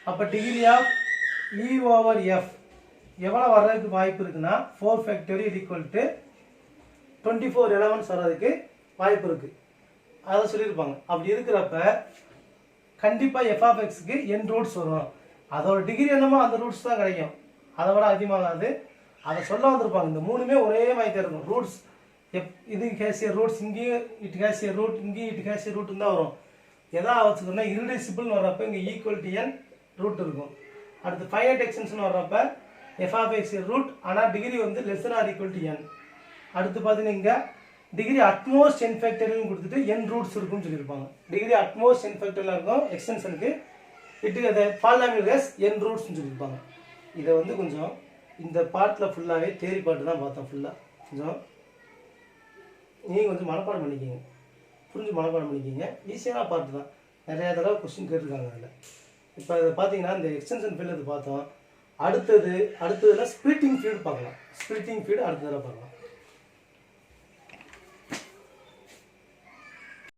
அப்போ degree of e over f எவ்வளோ வர்றதுக்கு வாய்ப்பு இருக்குன்னா 4 factorial equal to 24 எலமெண்ட்ஸ் வர்றதுக்கு வாய்ப்பு இருக்குது. அதை சொல்லியிருப்பாங்க. அப்படி இருக்கிறப்ப கண்டிப்பாக எஃப்ஆஃப்எக்ஸுக்கு n ரூட்ஸ் வரும். அதோட டிகிரி என்னமோ அந்த ரூட்ஸ் தான் கிடைக்கும், அதை விட அதிகமாகாது. அதை சொல்ல வந்திருப்பாங்க. இந்த மூணுமே ஒரே மாதிரி தான் இருக்கும். ரூட்ஸ் இது கேசியர் ரூட்ஸ், இங்கேயும் இட் கேசியர் ரூட், இங்கேயும் இட் கேசியர் ரூட்டுன்னு தான் வரும். எதா வச்சுக்கணும்னா இரிடியூசிபிள்னு வர்றப்ப இங்கே ஈக்குவல் டு n ரூட் இருக்கும். அடுத்து ஃபைனைட் எக்ஸ்டென்ஷன் வர்றப்ப எஃப்ஆஃப்எக்ஸ் ரூட், ஆனால் டிகிரி வந்து less or equal to n. அடுத்து பார்த்தீங்கன்னா இங்கே டிகிரி அட்மோஸ்ட் n ஃபேக்டரியல்னு கொடுத்துட்டு n ரூட்ஸ் இருக்குன்னு சொல்லியிருப்பாங்க. டிகிரி அட்மோஸ்ட் n ஃபேக்டரியலாக இருக்கும் எக்ஸ்டென்ஷனுக்கு, இட்டு அதை பாலினாமியல் n ரூட்ஸ்னு சொல்லியிருப்பாங்க. இதை வந்து கொஞ்சம் இந்த பார்ட்டில் ஃபுல்லாகவே தேரி பாட்டு தான் பார்த்தோம். ஃபுல்லாக கொஞ்சம் நீங்கள் கொஞ்சம் மனப்பாடம் பண்ணிக்கிங்க, புரிஞ்சு மனப்பாடம் பண்ணிக்கிங்க. ஈஸியான பார்ட்டு தான், நிறையா தடவை கொஸ்டின் கேட்டிருக்காங்க அதில். இப்போ இதை பார்த்தீங்கன்னா இந்த எக்ஸ்டென்ஷன் ஃபீல்டு பார்த்தோம். அடுத்ததில் ஸ்பிளிட்டிங் ஃபீல்டு பார்க்கலாம். ஸ்பிளிட்டிங் ஃபீல்டு அடுத்ததில் பார்க்கலாம்.